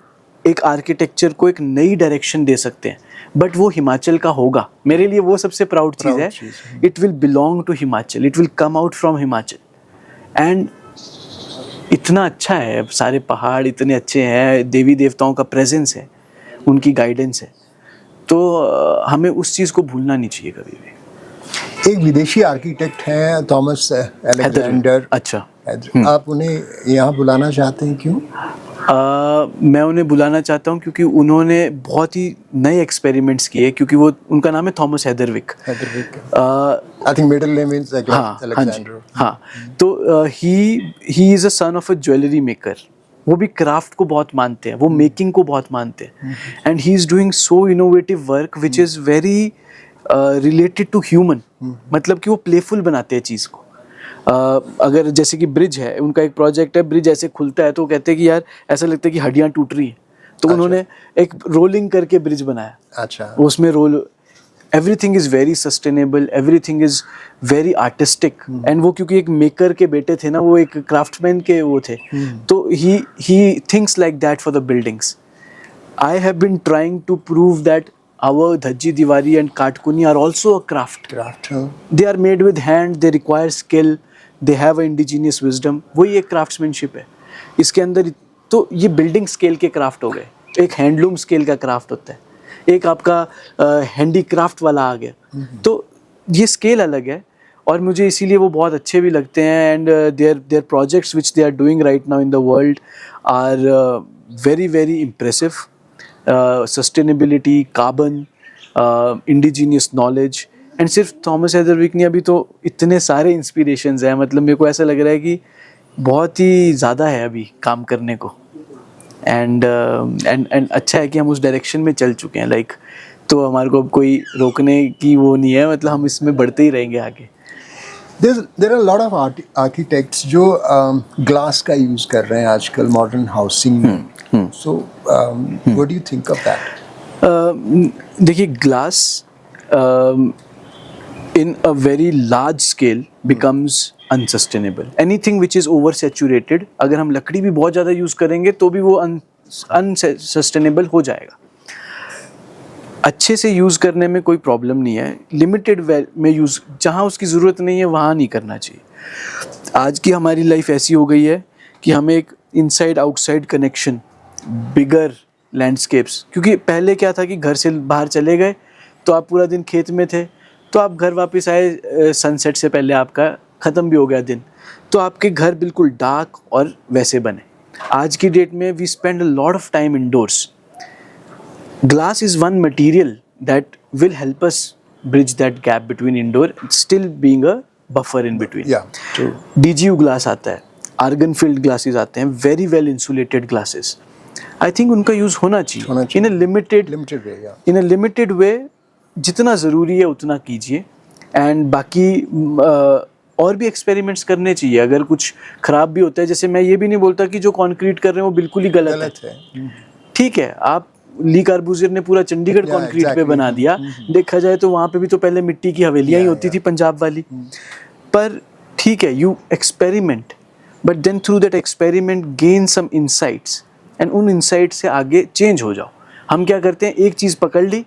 एक आर्किटेक्चर को एक नई डायरेक्शन दे सकते हैं। बट वो हिमाचल का होगा, मेरे लिए वो सबसे प्राउड चीज़ है। It will belong to Himachal, it will come out from Himachal. And इतना अच्छा है, सारे पहाड़ इतने अच्छे हैं, देवी देवताओं का प्रेजेंस है, उनकी गाइडेंस है, तो हमें उस चीज़ को भूलना नहीं चाहिए कभी भी। एक विदेशी आर्किटेक्ट हैं थॉमस अलेक्जेंडर। अच्छा, आप उन्हें यहाँ बुलाना चाहते हैं, क्यों? मैं उन्हें बुलाना चाहता हूँ क्योंकि उन्होंने बहुत ही नए एक्सपेरिमेंट्स किए, क्योंकि वो उनका नाम है Thomas Heatherwick. I think middle name is Alexander. हाँ, तो he is a son of a jewellery maker. वो भी क्राफ्ट को बहुत मानते हैं, वो मेकिंग को बहुत मानते हैं, and he is doing so innovative work which is very related to human. मतलब कि वो प्लेफुल बनाते हैं चीज़ को। अगर जैसे कि ब्रिज है, उनका एक प्रोजेक्ट है, ब्रिज ऐसे खुलता है तो कहते हैं कि यार ऐसा लगता है कि हड्डियाँ टूट रही हैं, तो उन्होंने एक रोलिंग करके ब्रिज बनाया। अच्छा, उसमें role, everything is very sustainable, everything is very artistic. And वो क्योंकि एक मेकर के बेटे थे ना, वो एक क्राफ्टमैन के वो थे, तो he thinks like that for the buildings. I have been trying to prove that our Dhajji Diwali and Katkuni are also a craft. They are made with hand, they require skill, they have an indigenous wisdom. वही एक craftsmanship है इसके अंदर। तो ये building scale के craft हो गए, एक हैंडलूम स्केल का क्राफ्ट होता है, एक आपका हैंडीक्राफ्ट वाला आ गया। तो ये स्केल अलग है, और मुझे इसीलिए वो बहुत अच्छे भी लगते हैं। And their projects which they are doing right now in the world are very very impressive. Sustainability, carbon, indigenous knowledge, and सिर्फ थॉमस हेदरविक नहीं, अभी तो इतने सारे इंस्पिरेशंस हैं। मतलब मेरे को ऐसा लग रहा है कि बहुत ही ज़्यादा है अभी काम करने को। एंड अच्छा है कि हम उस डायरेक्शन में चल चुके हैं, लाइक तो हमारे को अब कोई रोकने की वो नहीं है, मतलब हम इसमें बढ़ते ही रहेंगे आगे। There are a lot of architects जो ग्लास का यूज़ कर रहे हैं आजकल मॉडर्न हाउसिंग में। So what do you think of that? देखिए, glass in a very large scale becomes unsustainable. Anything which is oversaturated, अगर हम लकड़ी भी बहुत ज़्यादा यूज़ करेंगे तो भी वो unsustainable हो जाएगा। अच्छे से यूज़ करने में कोई प्रॉब्लम नहीं है, लिमिटेड में यूज़, जहाँ उसकी ज़रूरत नहीं है वहाँ नहीं करना चाहिए। आज की हमारी लाइफ ऐसी हो गई है कि हमें एक इनसाइड आउटसाइड कनेक्शन, बिगर लैंडस्केप्स, क्योंकि पहले क्या था कि घर से बाहर चले गए तो आप पूरा दिन खेत में थे, तो आप घर वापस आए सनसेट से पहले आपका ख़त्म भी हो गया दिन, तो आपके घर बिल्कुल डार्क और वैसे बने। आज की डेट में we spend a lot of time indoors. Glass is one material that will help us bridge that gap between indoor, still being a buffer in between. Yeah, true. DGU glass आता है, argon filled glasses आते हैं, very well insulated glasses. I think उनका use होना चाहिए in a Limited way, yeah. In a limited way, जितना ज़रूरी है उतना कीजिए। एंड बाकी और भी एक्सपेरिमेंट्स करने चाहिए। अगर कुछ ख़राब भी होता है, जैसे मैं ये भी नहीं बोलता कि जो कंक्रीट कर रहे हैं वो बिल्कुल ही गलत है। ठीक है, आप ली कार्बूजियर ने पूरा चंडीगढ़ कंक्रीट पे बना दिया, देखा जाए तो वहाँ पे भी तो पहले मिट्टी की हवेलियाँ ही होती थी पंजाब वाली। पर ठीक है, you experiment, but then through that experiment gain some insights, and उन इंसाइट से आगे चेंज हो जाओ। हम क्या करते हैं, एक चीज़ पकड़ ली,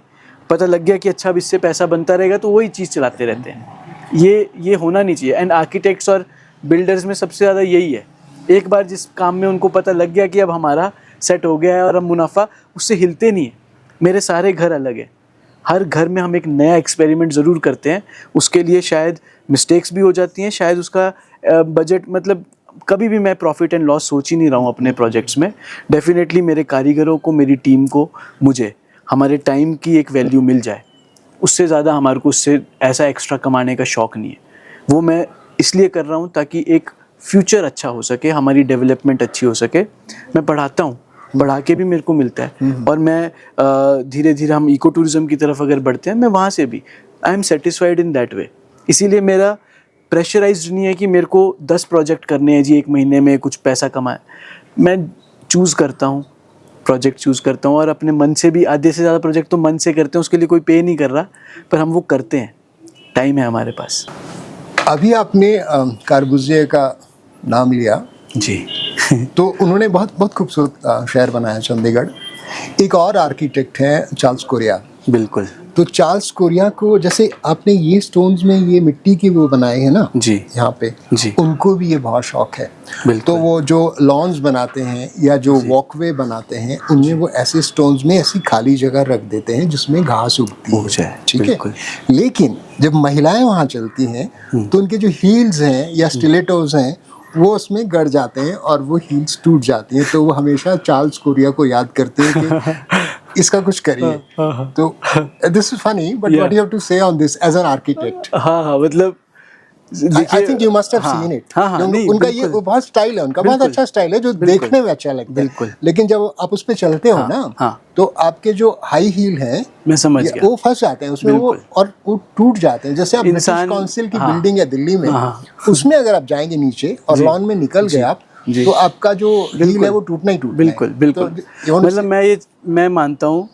पता लग गया कि अच्छा अब इससे पैसा बनता रहेगा, तो वही चीज़ चलाते रहते हैं। ये होना नहीं चाहिए। एंड आर्किटेक्ट्स और बिल्डर्स में सबसे ज़्यादा यही है, एक बार जिस काम में उनको पता लग गया कि अब हमारा सेट हो गया है और अब मुनाफा, उससे हिलते नहीं है। मेरे सारे घर अलग हैं, हर घर में हम एक नया एक्सपेरिमेंट ज़रूर करते हैं। उसके लिए शायद मिस्टेक्स भी हो जाती हैं, शायद उसका बजट, मतलब कभी भी मैं प्रॉफिट एंड लॉस सोच ही नहीं रहा हूँ अपने प्रोजेक्ट्स में। डेफिनेटली मेरे कारीगरों को, मेरी टीम को, मुझे हमारे टाइम की एक वैल्यू मिल जाए, उससे ज़्यादा हमारे को उससे ऐसा एक्स्ट्रा कमाने का शौक़ नहीं है। वो मैं इसलिए कर रहा हूँ ताकि एक फ्यूचर अच्छा हो सके, हमारी डेवलपमेंट अच्छी हो सके। मैं पढ़ाता हूँ, पढ़ा के भी मेरे को मिलता है, और मैं धीरे धीरे हम इको टूरिज़्म की तरफ अगर बढ़ते हैं, मैं वहाँ से भी I am satisfied in that way. इसीलिए मेरा प्रेशराइज्ड नहीं है कि मेरे को 10 प्रोजेक्ट करने हैं जी, एक महीने में कुछ पैसा कमाए। मैं चूज़ करता हूँ, प्रोजेक्ट चूज़ करता हूँ, और अपने मन से भी आधे से ज़्यादा प्रोजेक्ट तो मन से करते हैं, उसके लिए कोई पे नहीं कर रहा, पर हम वो करते हैं, टाइम है हमारे पास। अभी आपने कार्बूजियर का नाम लिया जी। तो उन्होंने बहुत खूबसूरत शहर बनाया चंडीगढ़। एक और आर्किटेक्ट हैं चार्ल्स कोरिया। बिल्कुल। तो चार्ल्स कोरिया को, जैसे आपने ये स्टोन्स में ये मिट्टी के वो बनाए हैं ना जी, यहाँ पे, जी, उनको भी ये बहुत शौक है। तो वो जो लॉन्स बनाते हैं या जो वॉकवे बनाते हैं, उनमें वो ऐसे स्टोन्स में ऐसी खाली जगह रख देते हैं जिसमें घास उगती है, ठीक है। लेकिन जब महिलाएं वहाँ चलती हैं तो उनके जो हील्स हैं या स्टिलेटोज हैं वो उसमें गड़ जाते हैं और वो हील्स टूट जाती हैं। तो वो हमेशा चार्ल्स कोरिया को याद करते हैं कि इसका कुछ करिए। तो this is funny, but what you have to say on this as an architect? हाँ, मतलब I think you must have seen it. उनका ये बहुत स्टाइल है, उनका बहुत अच्छा स्टाइल है जो देखने में अच्छा लगता है, लेकिन जब आप उस पे चलते हो ना, तो आपके जो हाई हील हैं, मैं समझ गया, वो फंस जाते हैं उसमें, वो टूट जाते हैं। जैसे आप ब्रिटिश काउंसिल की बिल्डिंग है दिल्ली में, उसमें अगर आप जाएंगे नीचे और लॉन में निकल गए आप, तो आपका जो हील है वो टूटना ही टूटना है। बिल्कुल। मतलब मैं मानता हूँ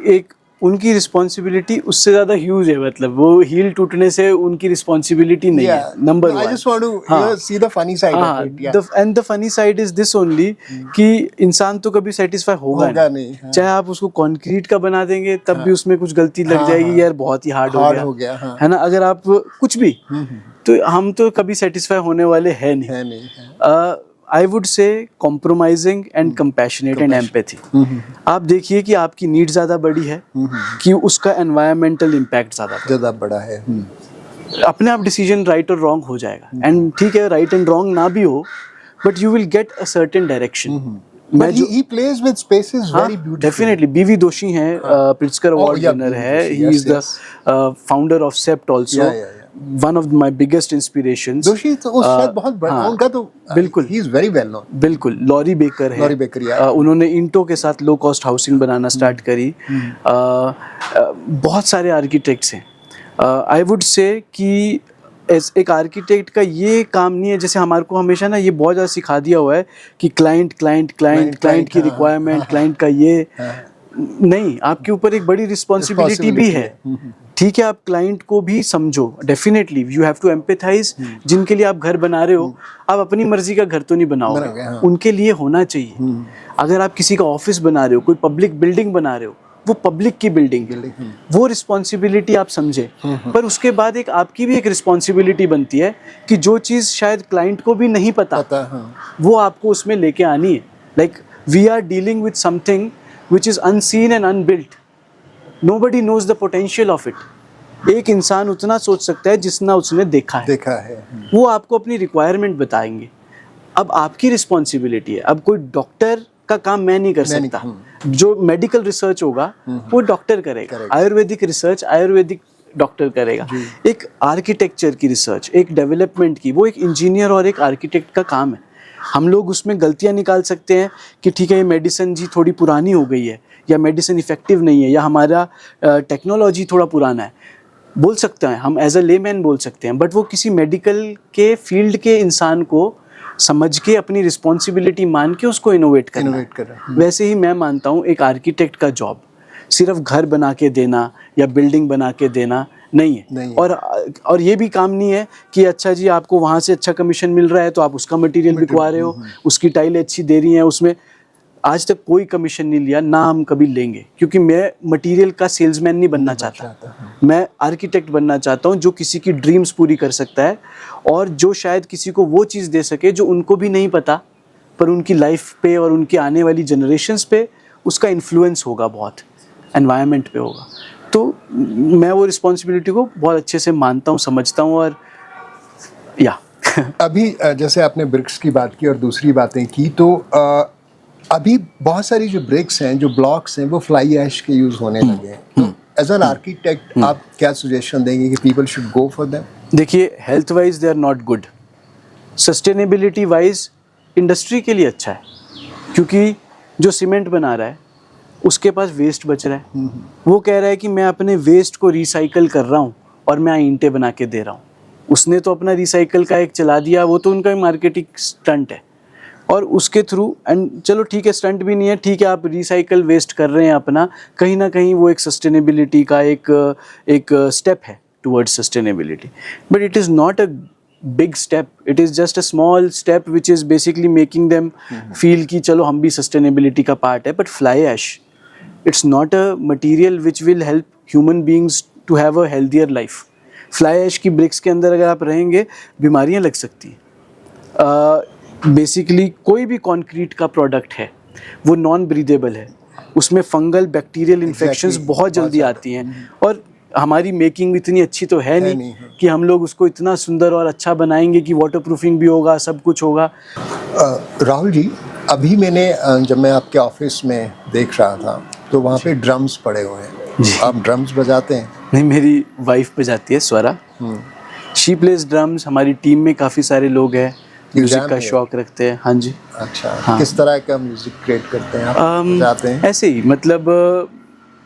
एक उनकी रिस्पॉन्सिबिलिटी उससे ज़्यादा ह्यूज है। मतलब वो हील टूटने से उनकी रिस्पॉन्सिबिलिटी नहीं है, number 1। I just want to see the funny side of it. Yeah. And the funny side is this only कि इंसान तो कभी सेटिस्फाई होगा नहीं। चाहे आप उसको कंक्रीट का बना देंगे तब भी उसमें कुछ गलती लग जाएगी, यार बहुत ही हार्ड हो गया, है ना। अगर आप कुछ भी, तो हम तो कभी सेटिस्फाई होने वाले हैं नहीं। I would say compromising and compassionate and empathy. आप देखिए कि आपकी नीड ज़्यादा बड़ी है कि उसका एनवायरमेंटल इम्पैक्ट ज़्यादा बड़ा है। अपने आप डिसीजन राइट और रॉन्ग हो जाएगा, एंड ठीक है, राइट एंड रॉन्ग ना भी हो, but you will get a certain direction. He plays with spaces very beautifully. Definitely. BV दोषी हैं, प्रिट्जकर अवार्ड विनर है। He is the founder of Sept also. One of my biggest inspirations. दोषी तो शायद बहुत बड़ा, उनका तो बिल्कुल, he is very well known. बिल्कुल। लॉरी बेकर है, लॉरी बेकर, उन्होंने इंटो के साथ लो कॉस्ट हाउसिंग बनाना स्टार्ट करी। बहुत सारे आर्किटेक्ट्स हैं। आई वुड से कि एक आर्किटेक्ट का ये काम नहीं है, जैसे हमारे को हमेशा ना ये बहुत ज़्यादा सिखा दिया हुआ है कि क्लाइंट की रिक्वायरमेंट, क्लाइंट का ये नहीं, आपके ऊपर एक बड़ी रिस्पॉन्सिबिलिटी भी है। ठीक है, आप क्लाइंट को भी समझो, definitely you have to empathise. जिनके लिए आप घर बना रहे हो, आप अपनी मर्जी का घर तो नहीं बनाओगे, उनके लिए होना चाहिए। अगर आप किसी का ऑफिस बना रहे हो, कोई पब्लिक बिल्डिंग बना रहे हो, वो पब्लिक की बिल्डिंग है, वो रिस्पॉन्सिबिलिटी आप समझे। पर उसके बाद एक आपकी भी एक रिस्पॉन्सिबिलिटी बनती है कि जो चीज़ शायद क्लाइंट को भी नहीं पता, वो आपको उसमें लेके आनी है। Like we are dealing with something which is unseen and unbuilt, nobody knows the potential of it. एक इंसान उतना सोच सकता है जितना उसने देखा है। वो आपको अपनी रिक्वायरमेंट बताएंगे। अब आपकी रिस्पॉन्सिबिलिटी है। अब कोई डॉक्टर का काम मैं नहीं कर सकता, जो मेडिकल रिसर्च होगा वो डॉक्टर करेगा, आयुर्वेदिक रिसर्च आयुर्वेदिक डॉक्टर करेगा। एक आर्किटेक्चर की रिसर्च, एक डेवलपमेंट की, वो एक इंजीनियर और एक आर्किटेक्ट का काम है। हम लोग उसमें गलतियां निकाल सकते हैं कि ठीक है ये मेडिसिन जी थोड़ी पुरानी हो गई है, या मेडिसिन इफेक्टिव नहीं है, या हमारा टेक्नोलॉजी थोड़ा पुराना है, बोल सकते हैं हम, एज अ लेमैन बोल सकते हैं। बट वो किसी मेडिकल के फील्ड के इंसान को समझ के अपनी रिस्पॉन्सिबिलिटी मान के उसको इनोवेट करना। वैसे ही मैं मानता हूँ एक आर्किटेक्ट का जॉब सिर्फ घर बना के देना या बिल्डिंग बना के देना नहीं है। और ये भी काम नहीं है कि अच्छा जी आपको वहाँ से अच्छा कमीशन मिल रहा है तो आप उसका मटेरियल बिकवा रहे हो, उसकी टाइलें अच्छी दे रही हैं, उसमें आज तक कोई कमीशन नहीं लिया, ना हम कभी लेंगे, क्योंकि मैं मटेरियल का सेल्समैन नहीं बनना चाहता। मैं आर्किटेक्ट बनना चाहता हूँ जो किसी की ड्रीम्स पूरी कर सकता है, और जो शायद किसी को वो चीज़ दे सके जो उनको भी नहीं पता, पर उनकी लाइफ पे और उनकी आने वाली जनरेशन्स पे उसका इन्फ्लुएंस होगा, बहुत एनवायरनमेंट पे होगा। तो मैं वो रिस्पॉन्सिबिलिटी को बहुत अच्छे से मानता हूँ, समझता हूँ। और या अभी जैसे आपने ब्रिक्स की बात की और दूसरी बातें की, तो अभी बहुत सारी जो ब्रिक्स हैं, जो ब्लॉक्स हैं, वो फ्लाई ऐश के यूज़ होने लगे हैं। तो एज एन आर्किटेक्ट आप क्या सजेशन देंगे कि people should go for them? देखिए, health wise they are not good, sustainability wise industry के लिए अच्छा है, क्योंकि जो सीमेंट बना रहा है उसके पास वेस्ट बच रहा है। वो कह रहा है कि मैं अपने वेस्ट को रिसाइकल कर रहा हूँ और मैं ईंटें बना के दे रहा हूँ। उसने तो अपना रिसाइकल का एक चला दिया, वो तो उनका मार्केटिंग स्टंट है। और उसके थ्रू, एंड चलो ठीक है, स्टंट भी नहीं है, ठीक है, आप रिसाइकल वेस्ट कर रहे हैं अपना, कहीं ना कहीं वो एक सस्टेनेबिलिटी का एक स्टेप है towards sustainability. But it is not a big step, it is just a small step which is basically making them feel कि चलो हम भी सस्टेनेबिलिटी का पार्ट है। But fly ash, it's not a material which will help human beings to have a healthier life. Fly ash की bricks के अंदर अगर आप रहेंगे, बीमारियाँ लग सकती हैं। बेसिकली कोई भी कंक्रीट का प्रोडक्ट है वो नॉन ब्रीदेबल है, उसमें फंगल बैक्टीरियल इन्फेक्शंस बहुत जल्दी आती हैं। और हमारी मेकिंग इतनी अच्छी तो है नहीं कि हम लोग उसको इतना सुंदर और अच्छा बनाएंगे कि वाटर प्रूफिंग भी होगा, सब कुछ होगा। राहुल जी, अभी मैंने जब मैं आपके ऑफिस में देख रहा था तो वहाँ पे ड्रम्स पड़े हुए हैं। आप ड्रम्स बजाते हैं? नहीं, मेरी वाइफ बजाती है, स्वरा। She plays drums. हमारी टीम में काफ़ी सारे लोग हैं म्यूजिक का शौक रखते हैं। हाँ जी। अच्छा, हाँ। किस तरह का म्यूजिक क्रिएट करते हैं आप? बजाते हैं? ऐसे ही, मतलब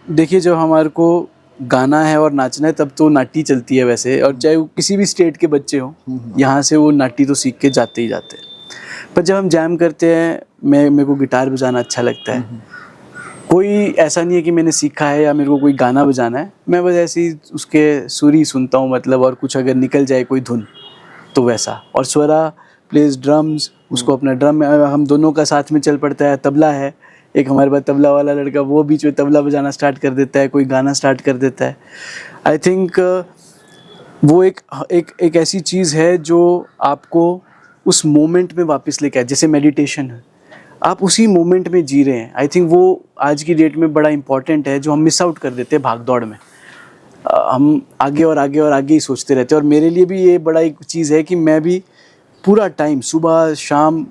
देखिए, जब हमारे को गाना है और नाचना है तब तो नाटी चलती है वैसे, और चाहे वो किसी भी स्टेट के बच्चे हों, यहाँ से वो नाटी तो सीख के जाते ही जाते हैं। पर जब हम जैम करते हैं, मेरे को गिटार बजाना अच्छा लगता है। कोई ऐसा नहीं है कि मैंने सीखा है या मेरे को कोई गाना बजाना है, मैं बस ऐसे ही उसके सुर ही सुनता हूँ, मतलब, और कुछ अगर निकल जाए कोई धुन तो वैसा। और स्वरा प्लेज ड्रम्स, उसको अपना ड्रम में हम दोनों का साथ में चल पड़ता है। तबला है एक हमारे पास, तबला वाला लड़का, वो बीच में तबला बजाना स्टार्ट कर देता है, कोई गाना स्टार्ट कर देता है। आई थिंक वो एक ऐसी चीज़ है जो आपको उस मोमेंट में वापस लेके आए, जैसे मेडिटेशन है, आप उसी मोमेंट में जी रहे हैं। आई थिंक वो आज की डेट में बड़ा इंपॉर्टेंट है, जो हम मिस आउट कर देते हैं भाग दौड़ में। हम आगे और आगे और आगे ही सोचते रहते हैं। और मेरे लिए भी ये बड़ा एक चीज़ है कि मैं भी पूरा टाइम, सुबह शाम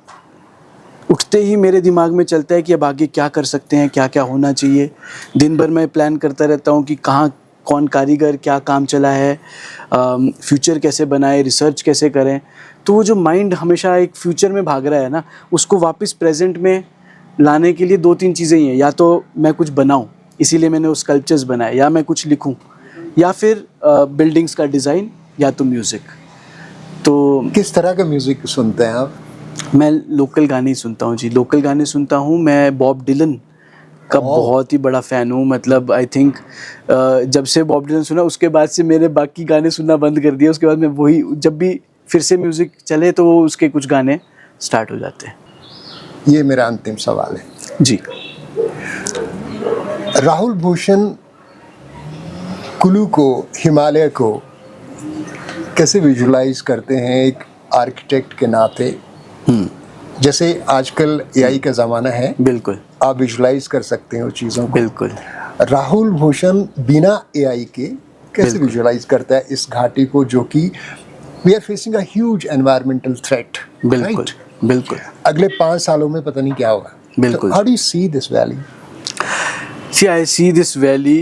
उठते ही मेरे दिमाग में चलता है कि अब आगे क्या कर सकते हैं, क्या क्या होना चाहिए। दिन भर मैं प्लान करता रहता हूँ कि कहाँ कौन कारीगर क्या काम चला है, फ्यूचर कैसे बनाए, रिसर्च कैसे करें। तो वो जो माइंड हमेशा एक फ्यूचर में भाग रहा है ना, उसको वापस प्रेजेंट में लाने के लिए 2-3 चीज़ें ही हैं। या तो मैं कुछ बनाऊँ, इसीलिए मैंने वो स्कल्पचर्स बनाए, या मैं कुछ लिखूँ, या फिर बिल्डिंग्स का डिज़ाइन, या तो म्यूज़िक। तो किस तरह का म्यूज़िक सुनते हैं आप? मैं लोकल गाने ही सुनता हूँ जी, लोकल गाने सुनता हूँ। मैं बॉब डिलन का बहुत ही बड़ा फ़ैन हूँ। मतलब आई थिंक जब से बॉब डिलन सुना, उसके बाद से मैंने बाकी गाने सुनना बंद कर दिया। उसके बाद मैं वही, जब भी फिर से म्यूज़िक चले तो वो उसके कुछ गाने स्टार्ट हो जाते हैं। ये मेरा अंतिम सवाल है जी। राहुल भूषण कुल्लू को, हिमालय को कैसे विजुलाइज करते हैं एक आर्किटेक्ट के नाते? जैसे आजकल एआई का ज़माना है, बिल्कुल आप विजुलाइज कर सकते हो चीज़ों को। बिल्कुल। राहुल भूषण बिना एआई के कैसे विजुलाइज करता है इस घाटी को, जो कि we are facing a huge environmental threat? बिल्कुल बिल्कुल। अगले 5 सालों में पता नहीं क्या होगा। बिल्कुल। How do you see this valley? See, I see this valley,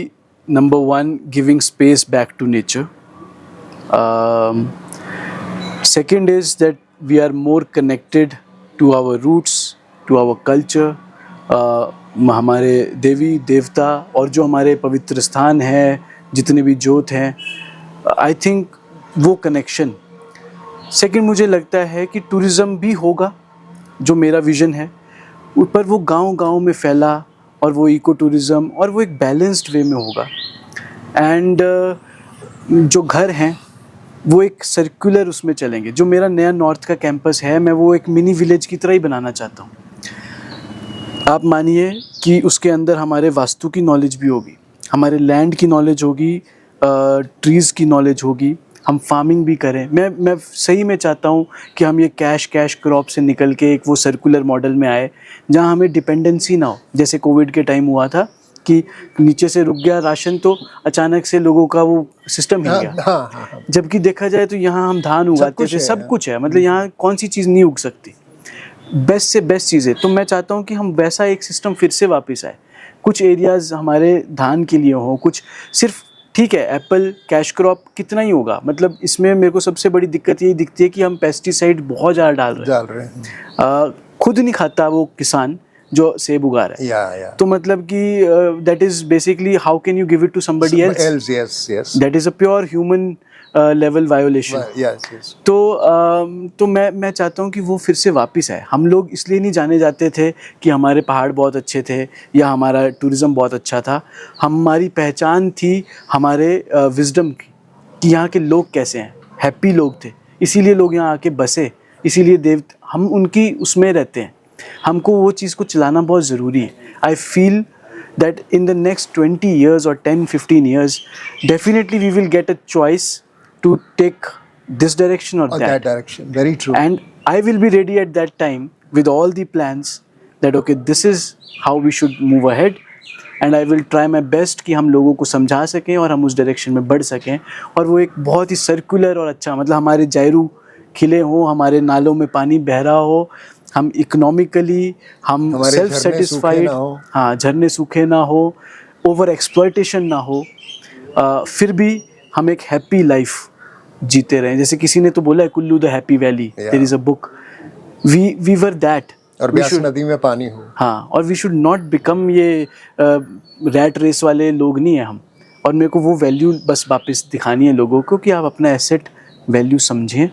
number one, giving space back to nature. Second is that we are more connected to our roots, to our culture. हमारे देवी देवता और जो हमारे पवित्र स्थान हैं, जितने भी जोत हैं, आई थिंक वो कनेक्शन। सेकंड, मुझे लगता है कि टूरिज़्म भी होगा, जो मेरा विज़न है, ऊपर वो गांव-गांव में फैला, और वो इको टूरिज़्म और वो एक बैलेंस्ड वे में होगा। एंड जो घर हैं वो एक सर्कुलर उसमें चलेंगे। जो मेरा नया नॉर्थ का कैंपस है, मैं वो एक मिनी विलेज की तरह ही बनाना चाहता हूँ। आप मानिए कि उसके अंदर हमारे वास्तु की नॉलेज भी होगी, हमारे लैंड की नॉलेज होगी, ट्रीज़ की नॉलेज होगी, हम फार्मिंग भी करें। मैं सही में चाहता हूँ कि हम ये कैश क्रॉप से निकल के एक वो सर्कुलर मॉडल में आए, जहाँ हमें डिपेंडेंसी ना हो। जैसे कोविड के टाइम हुआ था कि नीचे से रुक गया राशन, तो अचानक से लोगों का वो सिस्टम हिल गया। हाँ। जबकि देखा जाए तो यहाँ हम धान उगाते थे, सब कुछ है, मतलब यहाँ कौन सी चीज़ नहीं उग सकती, बेस्ट से बेस्ट चीज़ें। तो मैं चाहता हूँ कि हम वैसा एक सिस्टम फिर से वापस आए। कुछ एरियाज़ हमारे धान के लिए हों, कुछ सिर्फ, ठीक है, एप्पल कैश क्रॉप कितना ही होगा, मतलब इसमें मेरे को सबसे बड़ी दिक्कत यही दिखती है कि हम पेस्टिसाइड बहुत ज़्यादा डाल रहे हैं। खुद नहीं खाता वो किसान जो सेब उगा रहा है। या तो मतलब कि that is basically, how can you give it to somebody else? yes. That is a pure human level violation. yes. तो मैं चाहता हूँ कि वो फिर से वापस आए। हम लोग इसलिए नहीं जाने जाते थे कि हमारे पहाड़ बहुत अच्छे थे या हमारा टूरिज़्म बहुत अच्छा था। हमारी पहचान थी हमारे विजडम की, कि यहाँ के लोग कैसे हैं, हैप्पी लोग थे, इसीलिए लोग यहाँ आके बसे, इसीलिए हम उनकी उसमें रहते हैं। हमको वो चीज़ को चलाना बहुत ज़रूरी है। I feel that in the next 20 years or 10-15 years, definitely we will get a choice to take this direction or that direction. Very true. And I will be ready at that time with all the plans that okay, this is how we should move ahead, and I will try my best कि हम लोगों को समझा सकें और हम उस direction में बढ़ सकें। और वो एक बहुत ही सर्कुलर और अच्छा, मतलब हमारे जायरू खिले हों, हमारे नालों में पानी बह रहा हो, हम इकोनॉमिकली, हम सेल्फ सेटिस्फाइड, हाँ, झरने सूखे ना हो, ओवर एक्सप्लॉयटेशन ना हो, फिर भी हम एक हैप्पी लाइफ जीते रहें। जैसे किसी ने तो बोला है, Kullu the happy valley, there is a book, we were that. और ब्यास नदी में पानी हो। हाँ, और वी शुड नॉट बिकम ये रैट रेस वाले लोग नहीं हैं हम। और मेरे को वो वैल्यू बस वापस दिखानी है लोगों को कि आप अपना एसेट वैल्यू समझें।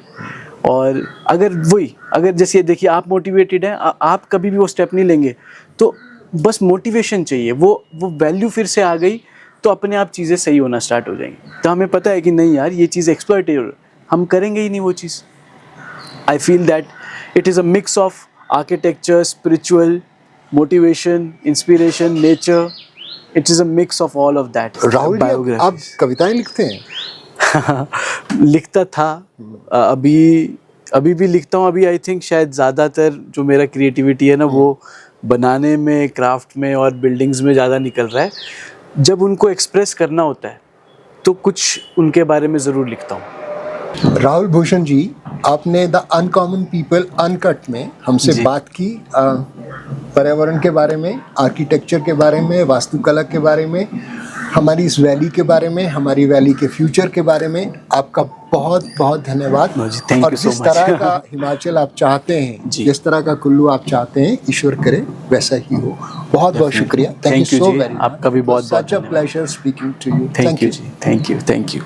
और अगर जैसे ये देखिए, आप मोटिवेटेड हैं, आप कभी भी वो स्टेप नहीं लेंगे, तो बस मोटिवेशन चाहिए, वो वैल्यू फिर से आ गई तो अपने आप चीज़ें सही होना स्टार्ट हो जाएंगी। तो हमें पता है कि नहीं यार, ये चीज़ एक्सप्लॉइटेड, हम करेंगे ही नहीं वो चीज़। I feel that it is a mix of architecture, spiritual, motivation, inspiration, nature, it is a mix of all of that. Rahul ji, आप कविताएं लिखते हैं? लिखता था, अभी भी लिखता हूँ। अभी आई थिंक शायद ज़्यादातर जो मेरा क्रिएटिविटी है ना, वो बनाने में, क्राफ्ट में और बिल्डिंग्स में ज़्यादा निकल रहा है। जब उनको एक्सप्रेस करना होता है तो कुछ उनके बारे में ज़रूर लिखता हूँ। राहुल भूषण जी, आपने द अनकॉमन पीपल अनकट में हमसे बात की पर्यावरण के बारे में, आर्किटेक्चर के बारे में, वास्तुकला के बारे में, हमारी इस वैली के बारे में, हमारी वैली के फ्यूचर के बारे में। आपका बहुत बहुत धन्यवाद। और जिस तरह का हिमाचल आप चाहते हैं, जिस तरह का कुल्लू आप चाहते हैं, ईश्वर करे वैसा ही हो। बहुत बहुत शुक्रिया। Thank you so very much. आपका भी बहुत बहुत such a pleasure speaking to you. Thank you ji. Thank you.